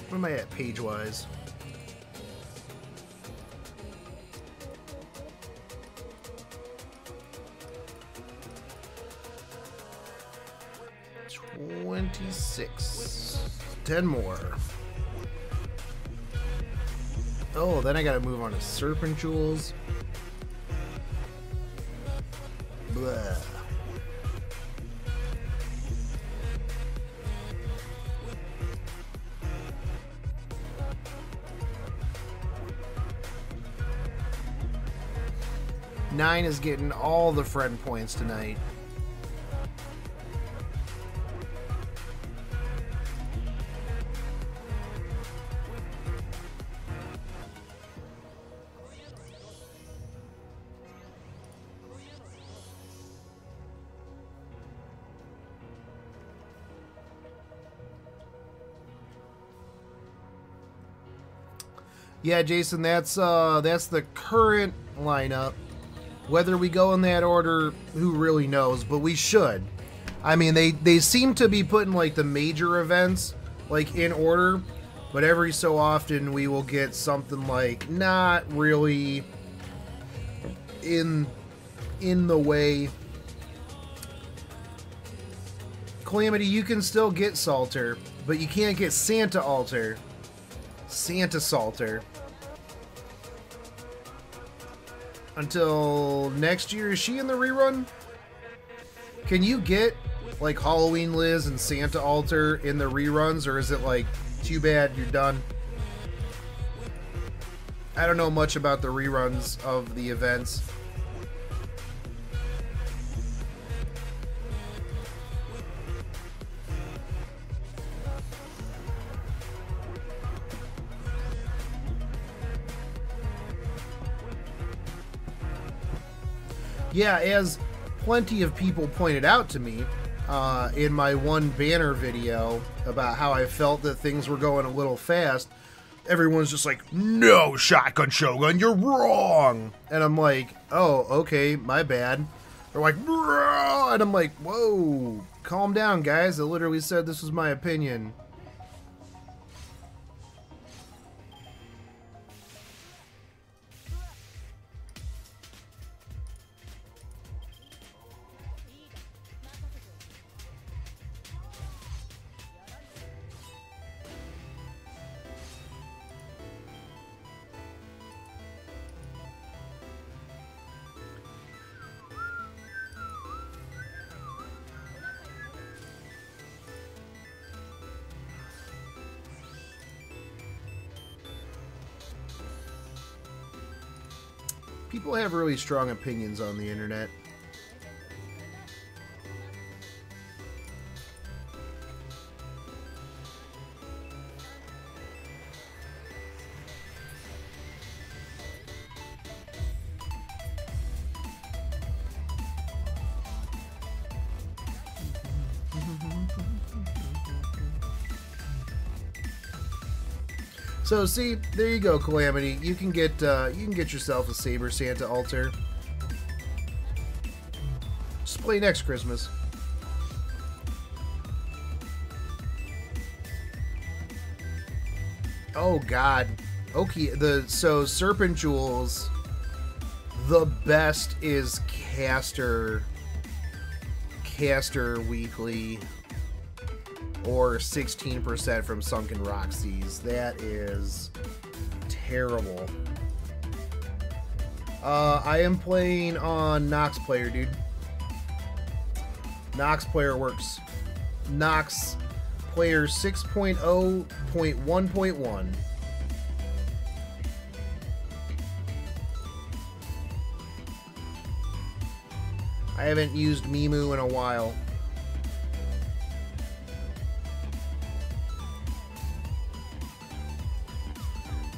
What am I at page-wise? $26. 10 more. Oh, then I gotta move on to Serpent Jewels. Blah. Nine is getting all the friend points tonight. Yeah, Jason, that's the current lineup. Whether we go in that order, who really knows, but we should. I mean, they seem to be putting like the major events like in order, but every so often we will get something like not really in the way. Calamity, you can still get Salter, but you can't get Santa Alter. Santa Salter. Until next year. Is she in the rerun? Can you get like Halloween Liz and Santa Alter in the reruns, or is it like too bad you're done? I don't know much about the reruns of the events. Yeah, as plenty of people pointed out to me in my one banner video about how I felt that things were going a little fast, everyone's just like, no, Shotgun Shogun, you're wrong! And I'm like, oh, okay, my bad. They're like, bro! And I'm like, whoa, calm down, guys. I literally said this was my opinion. People have really strong opinions on the internet. So see, there you go, Calamity. You can get yourself a Saber Santa altar. Just play next Christmas. Oh God. Okay, so Serpent Jewels. The best is Caster Weekly or 16% from Sunken Roxy's. That is terrible. I am playing on Nox Player, dude. Nox Player works. Nox Player 6.0.1.1. I haven't used Mimu in a while.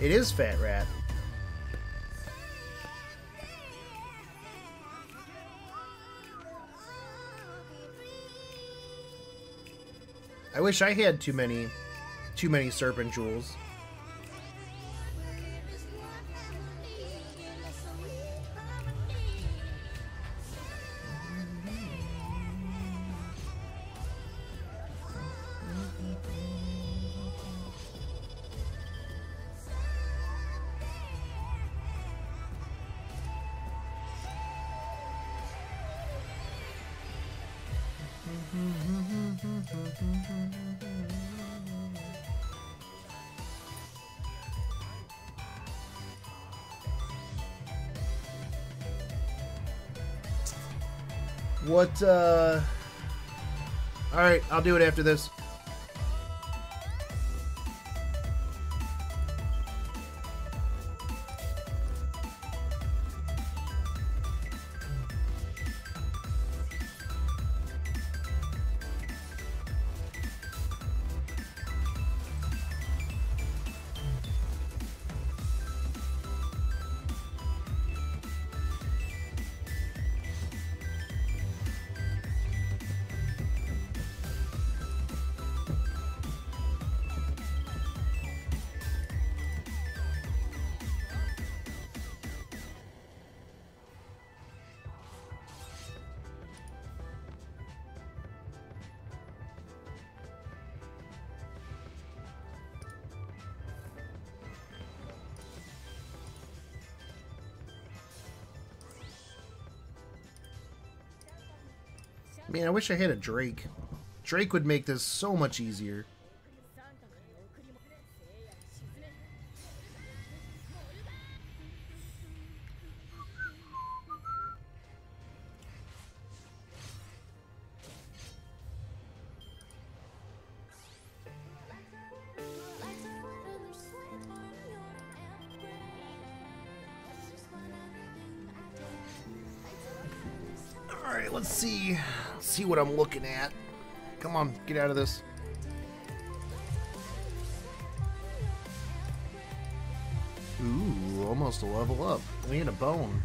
It is Fat Rat. I wish I had too many Serpent Jewels. What, Alright, I'll do it after this. Man, I wish I had a Drake. Drake would make this so much easier. Alright, let's see what I'm looking at. Come on, get out of this. Ooh, almost a level up. We need a bone.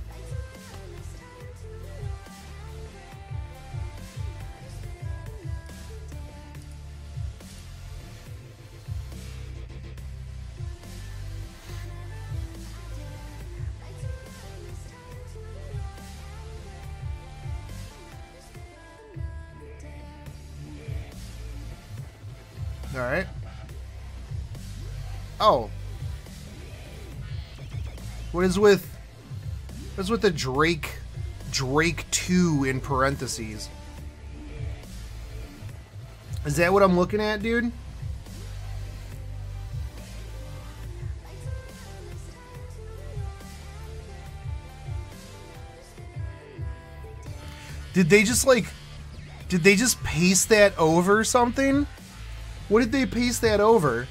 Alright. Oh. What is with the Drake 2 in parentheses? Is that what I'm looking at, dude? Did they just paste that over something? What did they paste that over?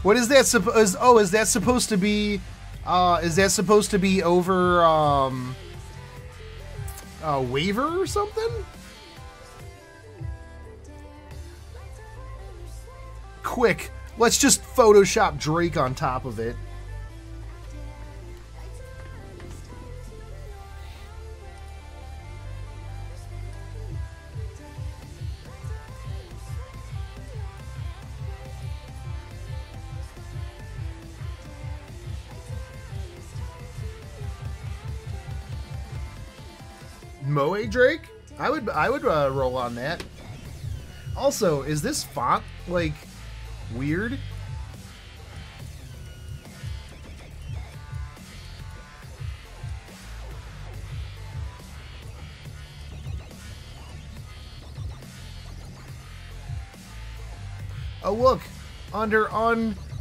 What is that supposed? Oh, is that supposed to be? Is that supposed to be over a waiver or something? Quick, let's just Photoshop Drake on top of it. Moe Drake? I would roll on that. Also, is this font like weird? Oh look, under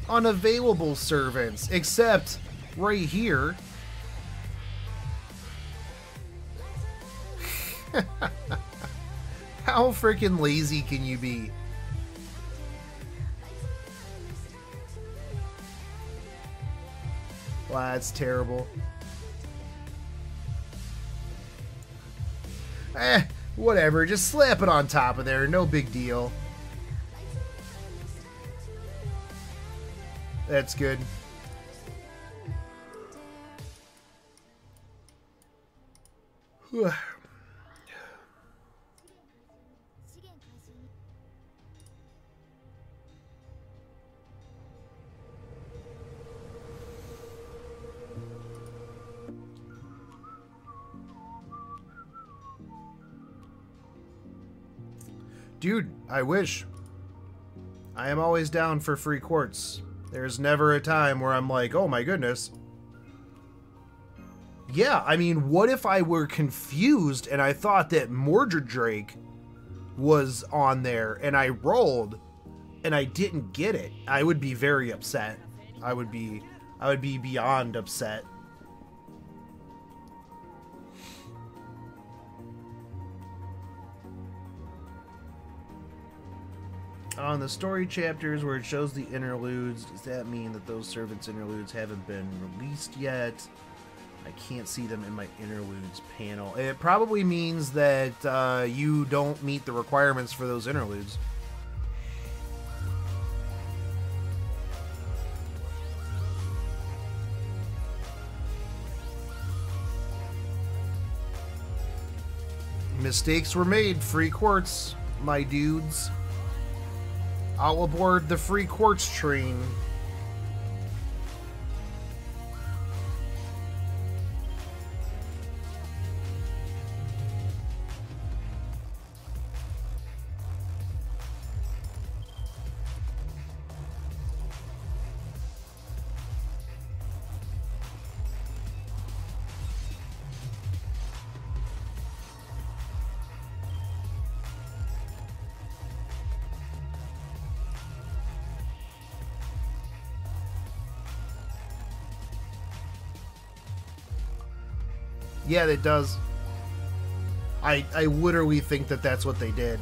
unavailable servants, except right here. How freaking lazy can you be? Wow, that's terrible. Whatever, just slap it on top of there, no big deal. That's good. Dude, I wish. I am always down for free quartz. There's never a time where I'm like, oh my goodness. Yeah, I mean, what if I were confused and I thought that Mordred Drake was on there and I rolled and I didn't get it? I would be very upset. I would be beyond upset. On the story chapters where it shows the interludes, does that mean that those servants' interludes haven't been released yet? I can't see them in my interludes panel. It probably means that you don't meet the requirements for those interludes. Mistakes were made, free quartz, my dudes. All aboard the free quartz train. Yeah, it does. I literally think that that's what they did.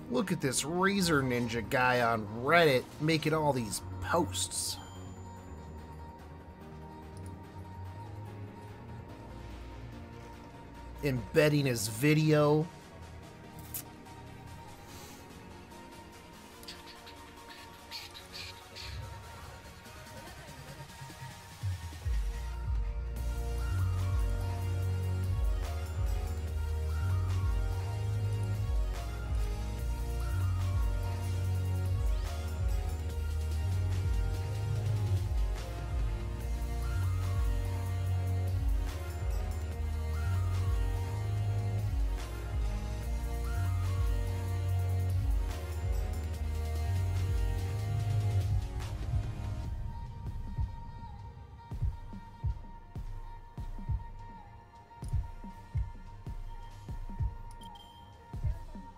Look at this Razor Ninja guy on Reddit making all these posts. Embedding his video.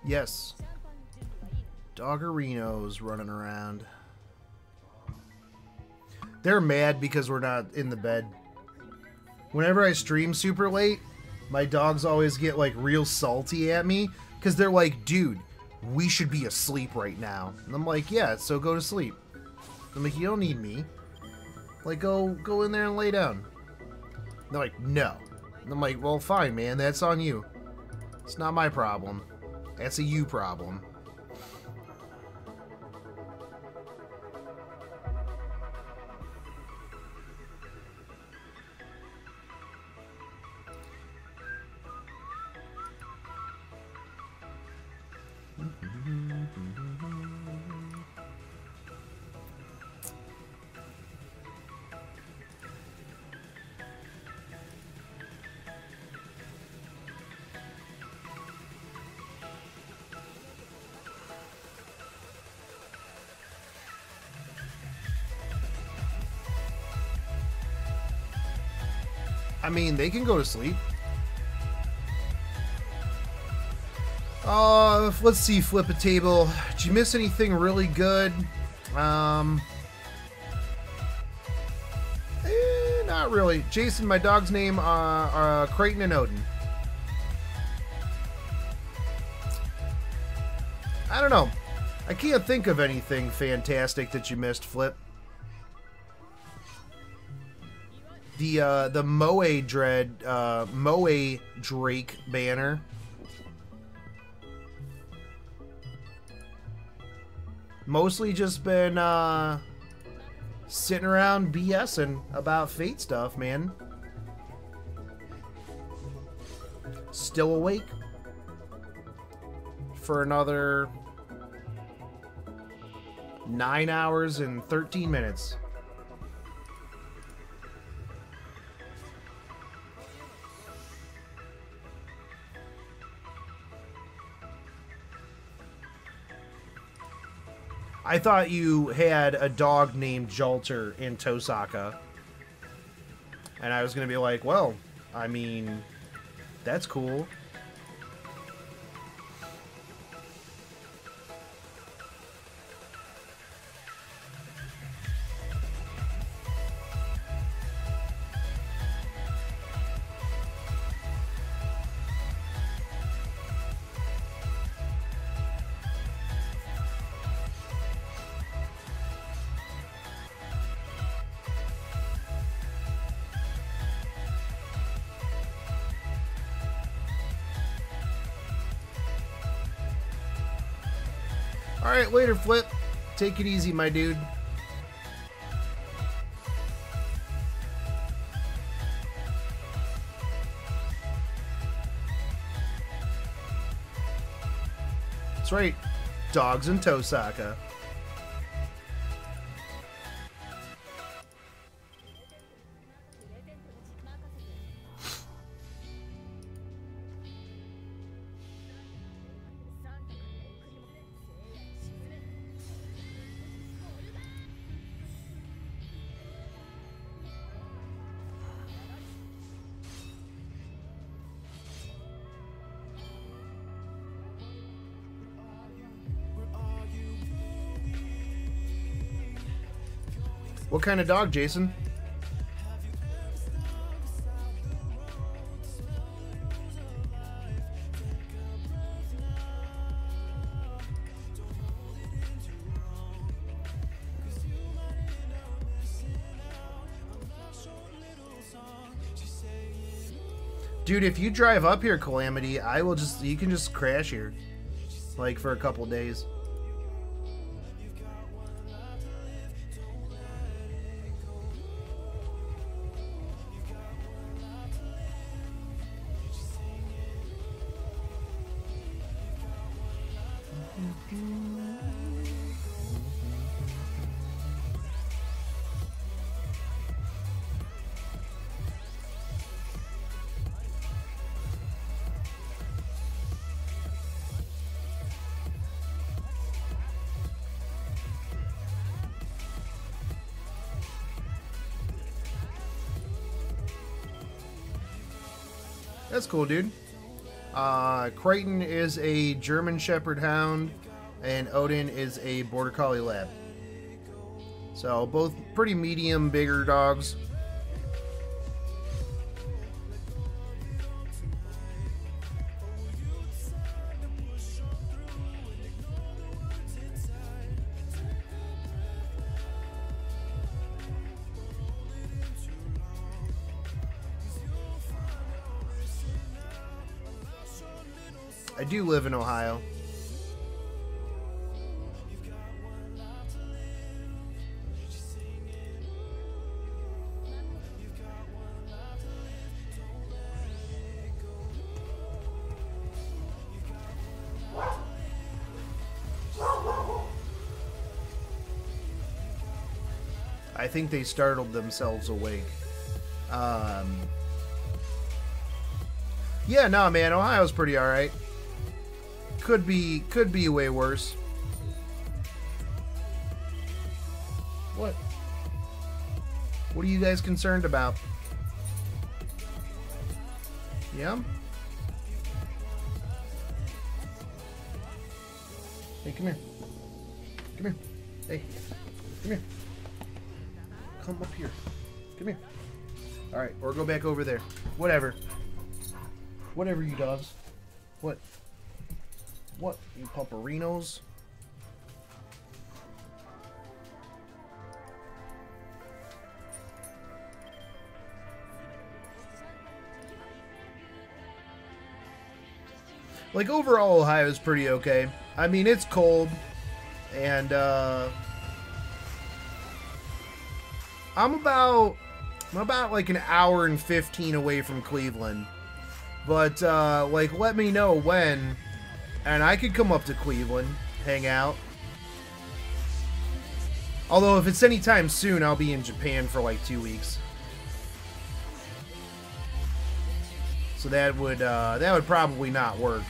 Yes. Doggerinos running around. They're mad because we're not in the bed. Whenever I stream super late, my dogs always get like real salty at me because they're like, dude, we should be asleep right now. And I'm like, yeah, so go to sleep. I'm like, you don't need me. Like, go in there and lay down. And they're like, no. And I'm like, well, fine, man, that's on you. It's not my problem. That's a you problem. I mean, they can go to sleep. Let's see, flip a table. Did you miss anything really good? Not really. Jason, my dog's name are Creighton and Odin. I don't know. I can't think of anything fantastic that you missed, Flip. The Moe Drake banner. Mostly just been sitting around BSing about Fate stuff, man. Still awake for another 9 hours and 13 minutes. I thought you had a dog named Jalter in Tohsaka. And I was going to be like, well, I mean, that's cool. Alright, later, Flip. Take it easy, my dude. That's right. Dogs in Tohsaka. What kind of dog, Jason? Dude, if you drive up here, Calamity, you can just crash here. Like, for a couple days. That's cool, dude. Creighton is a German Shepherd Hound, and Odin is a Border Collie Lab. So both pretty medium, bigger dogs. I do live in Ohio. I think they startled themselves awake. Yeah, no, man, Ohio's pretty alright. Could be way worse. What? What are you guys concerned about? Yeah? Hey, come here. Come here. Hey, come here. Come up here. Come here. Alright, or go back over there. Whatever. Whatever, you dogs. What? What, you pupperinos? Like, overall, Ohio's pretty okay. I mean, it's cold, and, I'm about like an hour and 15 away from Cleveland. But, like, let me know when, and I could come up to Cleveland, hang out. Although, if it's anytime soon, I'll be in Japan for like 2 weeks. So that would probably not work.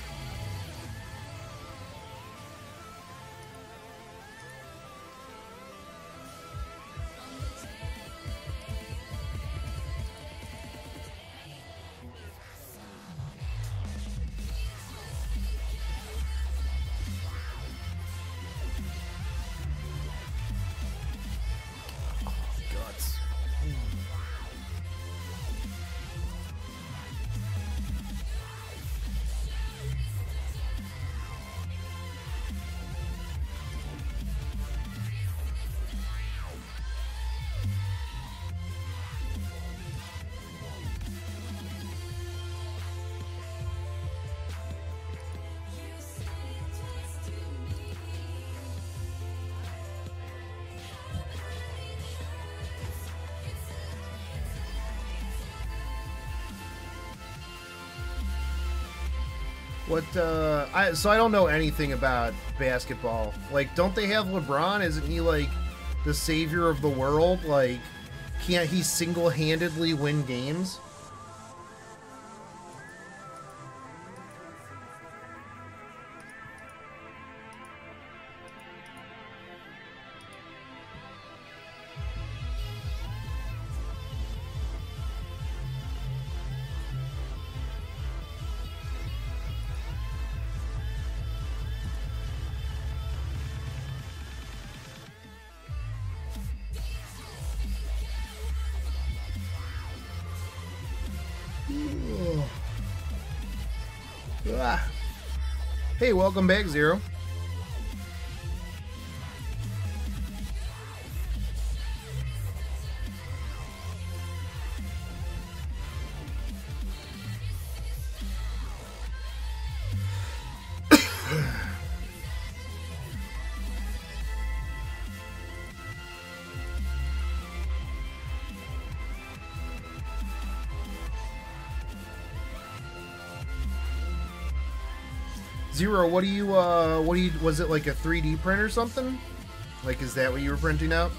What, so I don't know anything about basketball. Like, don't they have LeBron? Isn't he, like, the savior of the world? Like, can't he single-handedly win games? Ah. Hey, welcome back, Zero. Zero, what do you, was it like a 3D print or something? Like, is that what you were printing out?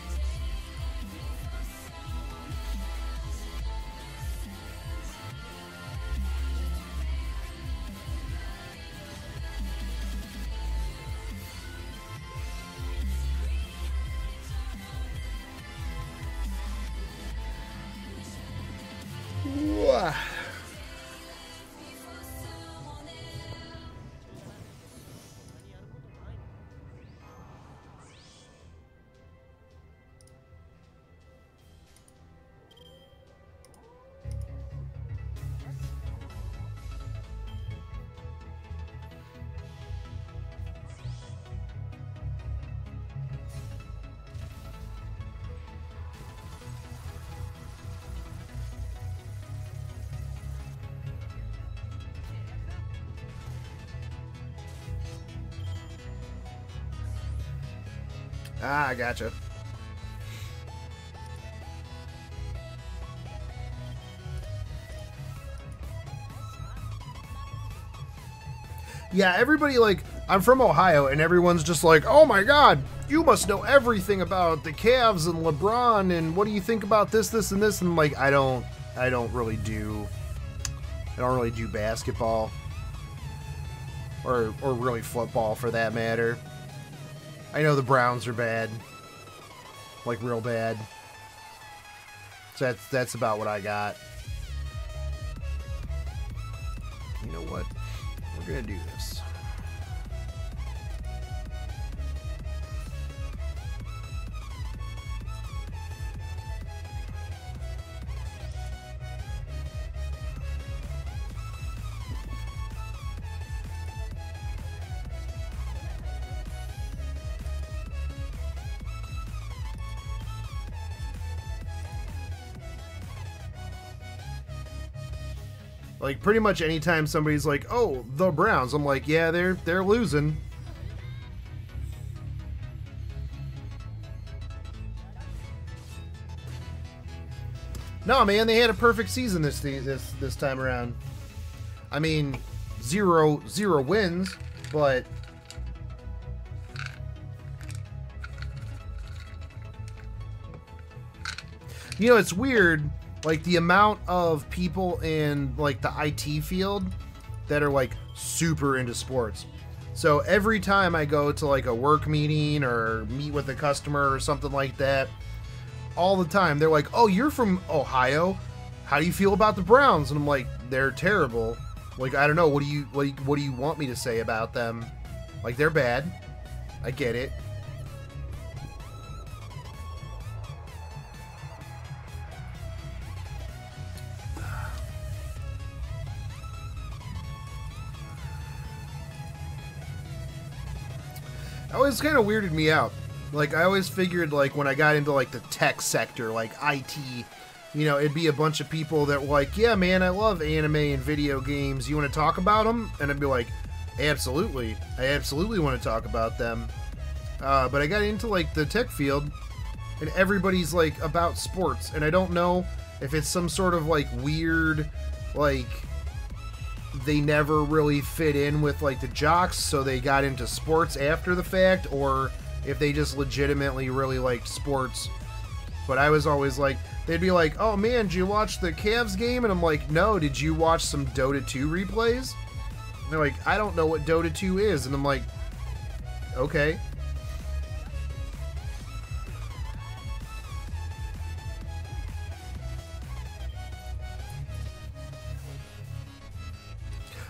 Ah, I gotcha. Yeah, everybody, like, I'm from Ohio, and everyone's just like, oh my god, you must know everything about the Cavs and LeBron, and what do you think about this, this, and this? And I'm like, I don't really do basketball, or really football for that matter. I know the Browns are bad, like real bad. So that's about what I got. You know what? We're gonna do this. Like, pretty much anytime somebody's like, oh, the Browns, I'm like, yeah, they're losing. No, man, they had a perfect season this time around. I mean, zero wins, but you know, it's weird. Like, the amount of people in, like, the IT field that are, like, super into sports. So every time I go to, like, a work meeting or meet with a customer or something like that, all the time they're like, oh, you're from Ohio? How do you feel about the Browns? And I'm like, they're terrible. Like, I don't know. What do you want me to say about them? Like, they're bad. I get it. It always kind of weirded me out. Like, I always figured, like, when I got into, like, the tech sector, like IT, you know, it'd be a bunch of people that were like, yeah, man, I love anime and video games. You want to talk about them? And I'd be like, absolutely. I absolutely want to talk about them. But I got into, like, the tech field, and everybody's, like, about sports. And I don't know if it's some sort of, like, weird, like, they never really fit in with, like, the jocks, so they got into sports after the fact, or if they just legitimately really liked sports. But I was always like, they'd be like, oh man, did you watch the Cavs game? And I'm like, no, did you watch some Dota 2 replays? And they're like, I don't know what Dota 2 is. And I'm like, okay.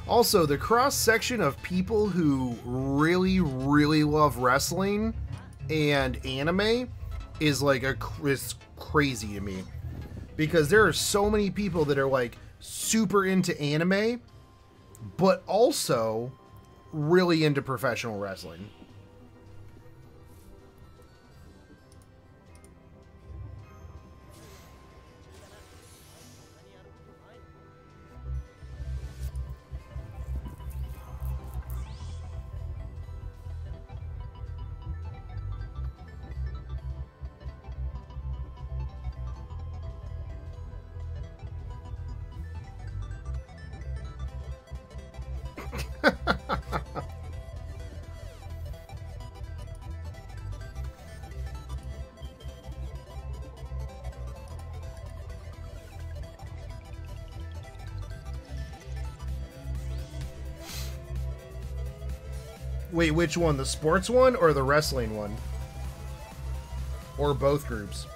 Also, the cross-section of people who really, really love wrestling and anime is like is crazy to me. Because there are so many people that are like super into anime, but also really into professional wrestling. Wait, which one? The sports one or the wrestling one? Or both groups?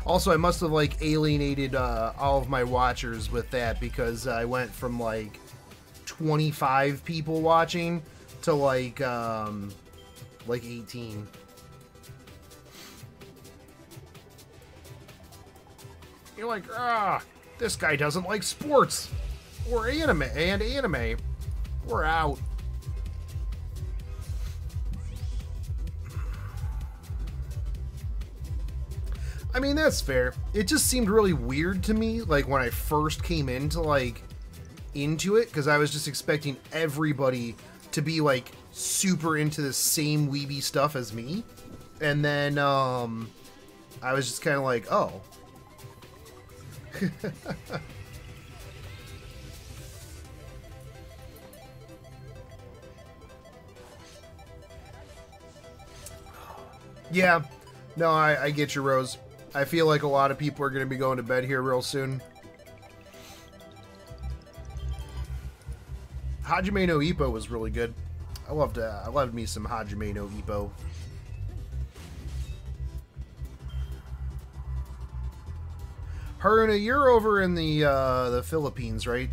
Also, I must have, like, alienated all of my watchers with that, because I went from, like, 25 people watching to, like, like 18. You're like, this guy doesn't like sports or anime. We're out. I mean, that's fair. It just seemed really weird to me, like, when I first came into it, because I was just expecting everybody to be, like, super into the same weeby stuff as me. And then, I was just kind of like, oh. Yeah. No, I get you, Rose. I feel like a lot of people are going to be going to bed here real soon. Hajime no Ippo was really good. I loved me some Hajime no Ippo. Haruna, you're over in the Philippines, right?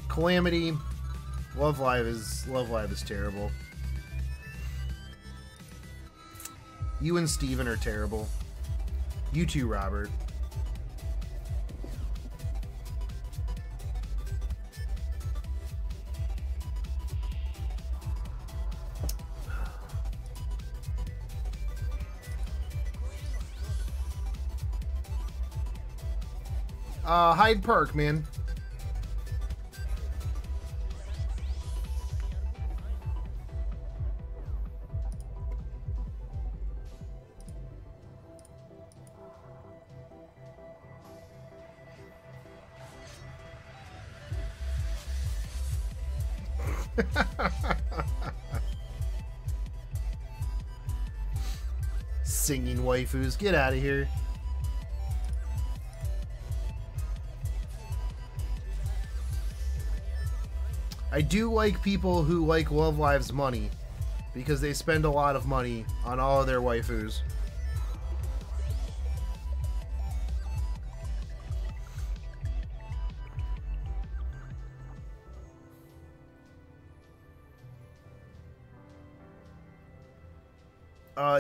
Calamity. Love Live is terrible. You and Steven are terrible. You too, Robert. Hyde Park, man. Singing waifus, get out of here. I do like people who like Love Live's money because they spend a lot of money on all of their waifus.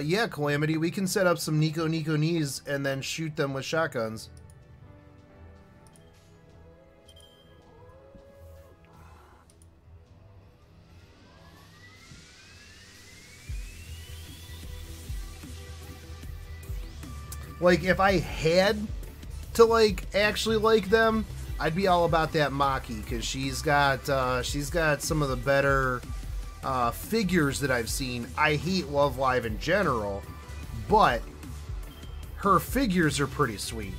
Yeah, Calamity, we can set up some Nico knees and then shoot them with shotguns. Like, if I had to, like, actually like them, I'd be all about that Maki, because she's got some of the better figures that I've seen. I hate Love Live in general, but her figures are pretty sweet.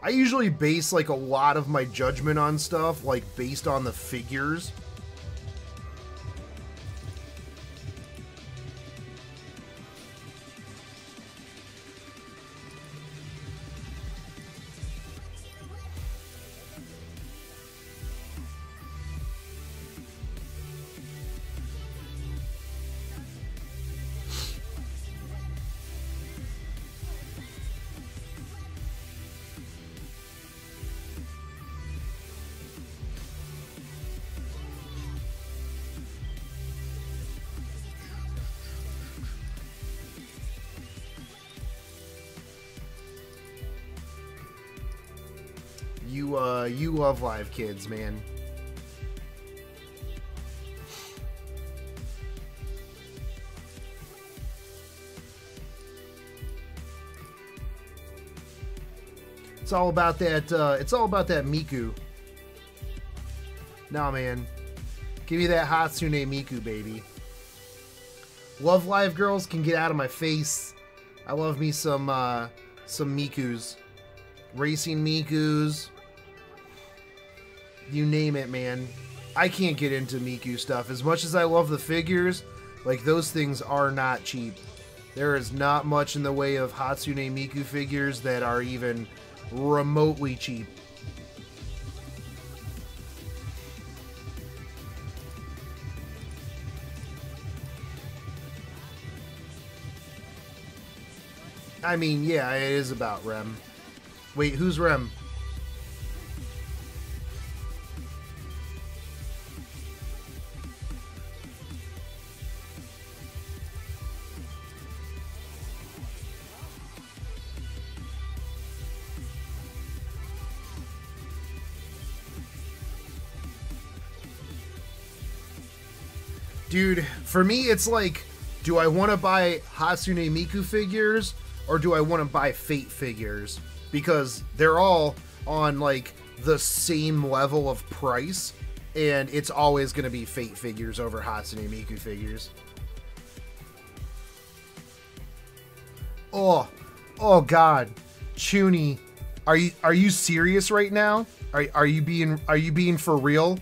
I usually base, like, a lot of my judgment on stuff, like, based on the figures. You Love Live kids, man. It's all about that, Miku. Nah, man. Give me that Hatsune Miku, baby. Love Live girls can get out of my face. I love me some Mikus. racing Mikus. You name it, man. I can't get into Miku stuff. As much as I love the figures, like, those things are not cheap. There is not much in the way of Hatsune Miku figures that are even remotely cheap. I mean, yeah, it is about Rem. Wait, who's Rem? Dude, for me, it's like, do I want to buy Hatsune Miku figures or do I want to buy Fate figures? Because they're all on, like, the same level of price, and it's always going to be Fate figures over Hatsune Miku figures. Oh God, Chuni, are you serious right now? Are you being for real?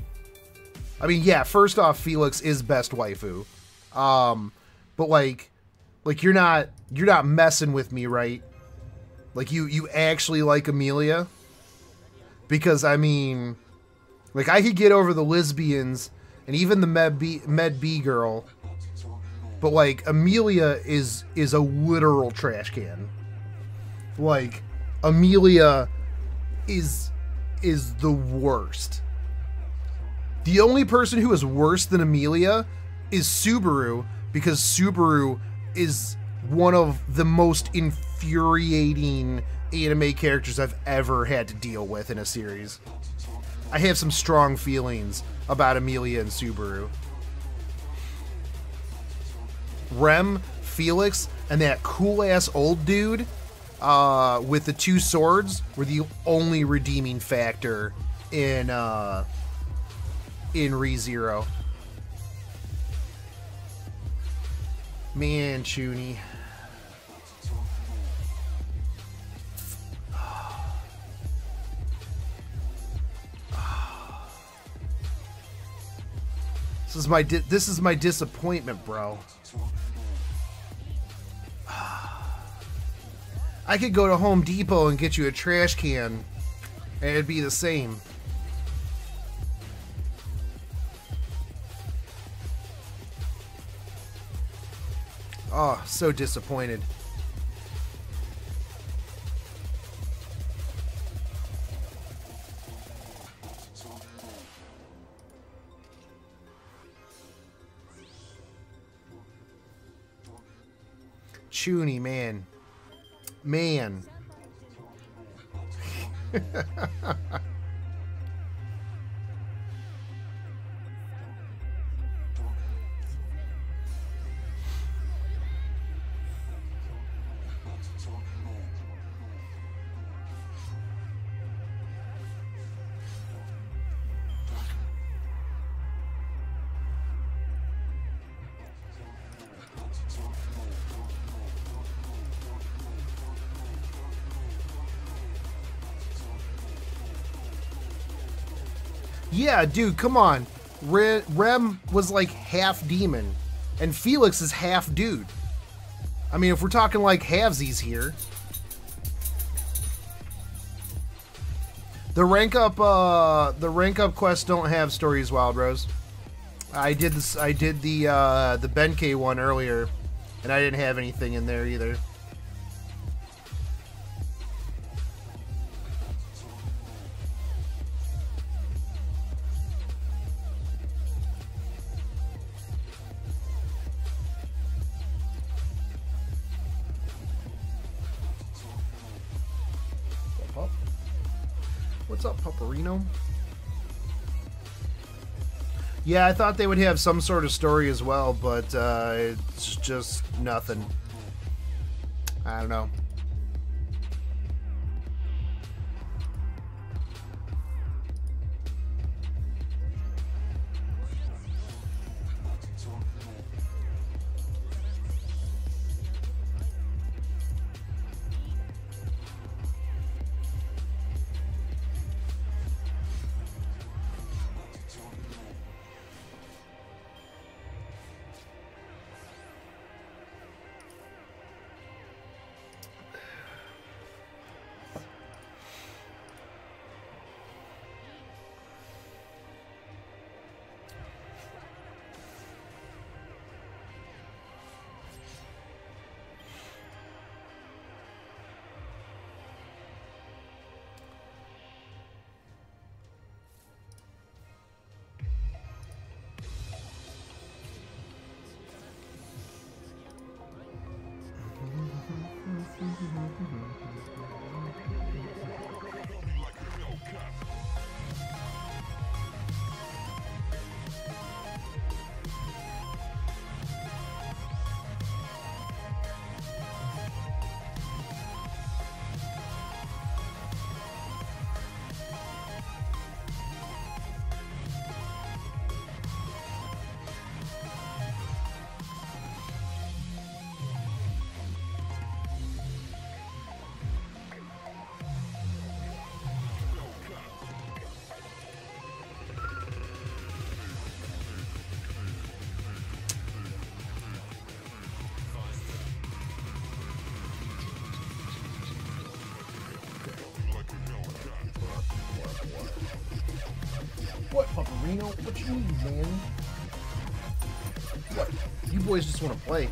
I mean, yeah, first off, Felix is best waifu. But like you're not messing with me, right? Like you actually like Amelia? Because I mean, like, I could get over the lesbians and even the Med B girl, but like Amelia is a literal trash can. Like, Amelia is the worst. The only person who is worse than Amelia is Subaru, because Subaru is one of the most infuriating anime characters I've ever had to deal with in a series. I have some strong feelings about Amelia and Subaru. Rem, Felix, and that cool-ass old dude with the two swords were the only redeeming factor in ReZero. Man, Chuni. This is my disappointment, bro. I could go to Home Depot and get you a trash can, and it'd be the same. Oh, so disappointed. Chuni, man. Man. Yeah, dude, come on. Rem was like half demon, and Felix is half dude. I mean, if we're talking like halvesies here. The rank up quests don't have stories, Wild Rose. I did this. I did the Benkei one earlier, and I didn't have anything in there either. What's up, Paparino? Yeah, I thought they would have some sort of story as well, but it's just nothing. I don't know. Reno, what you need, man? What? You boys just want to play.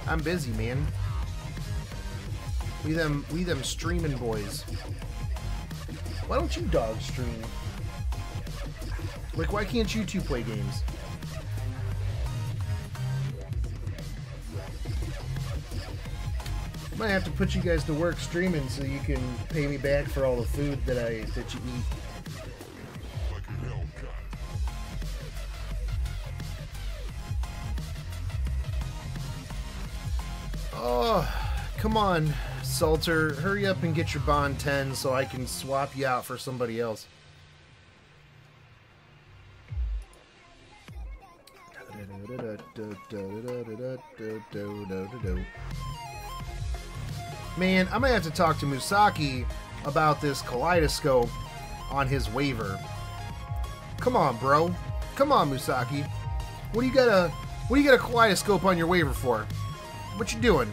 I'm busy, man. We them streaming boys. Why don't you dogs stream? Like, why can't you two play games? I might have to put you guys to work streaming so you can pay me back for all the food that you eat. Oh, come on, Salter. Hurry up and get your bond 10 so I can swap you out for somebody else. Man, I'm gonna have to talk to Musaki about this kaleidoscope on his waiver. Come on, bro. Come on, Musaki. What do you got a kaleidoscope on your waiver for? What you doing?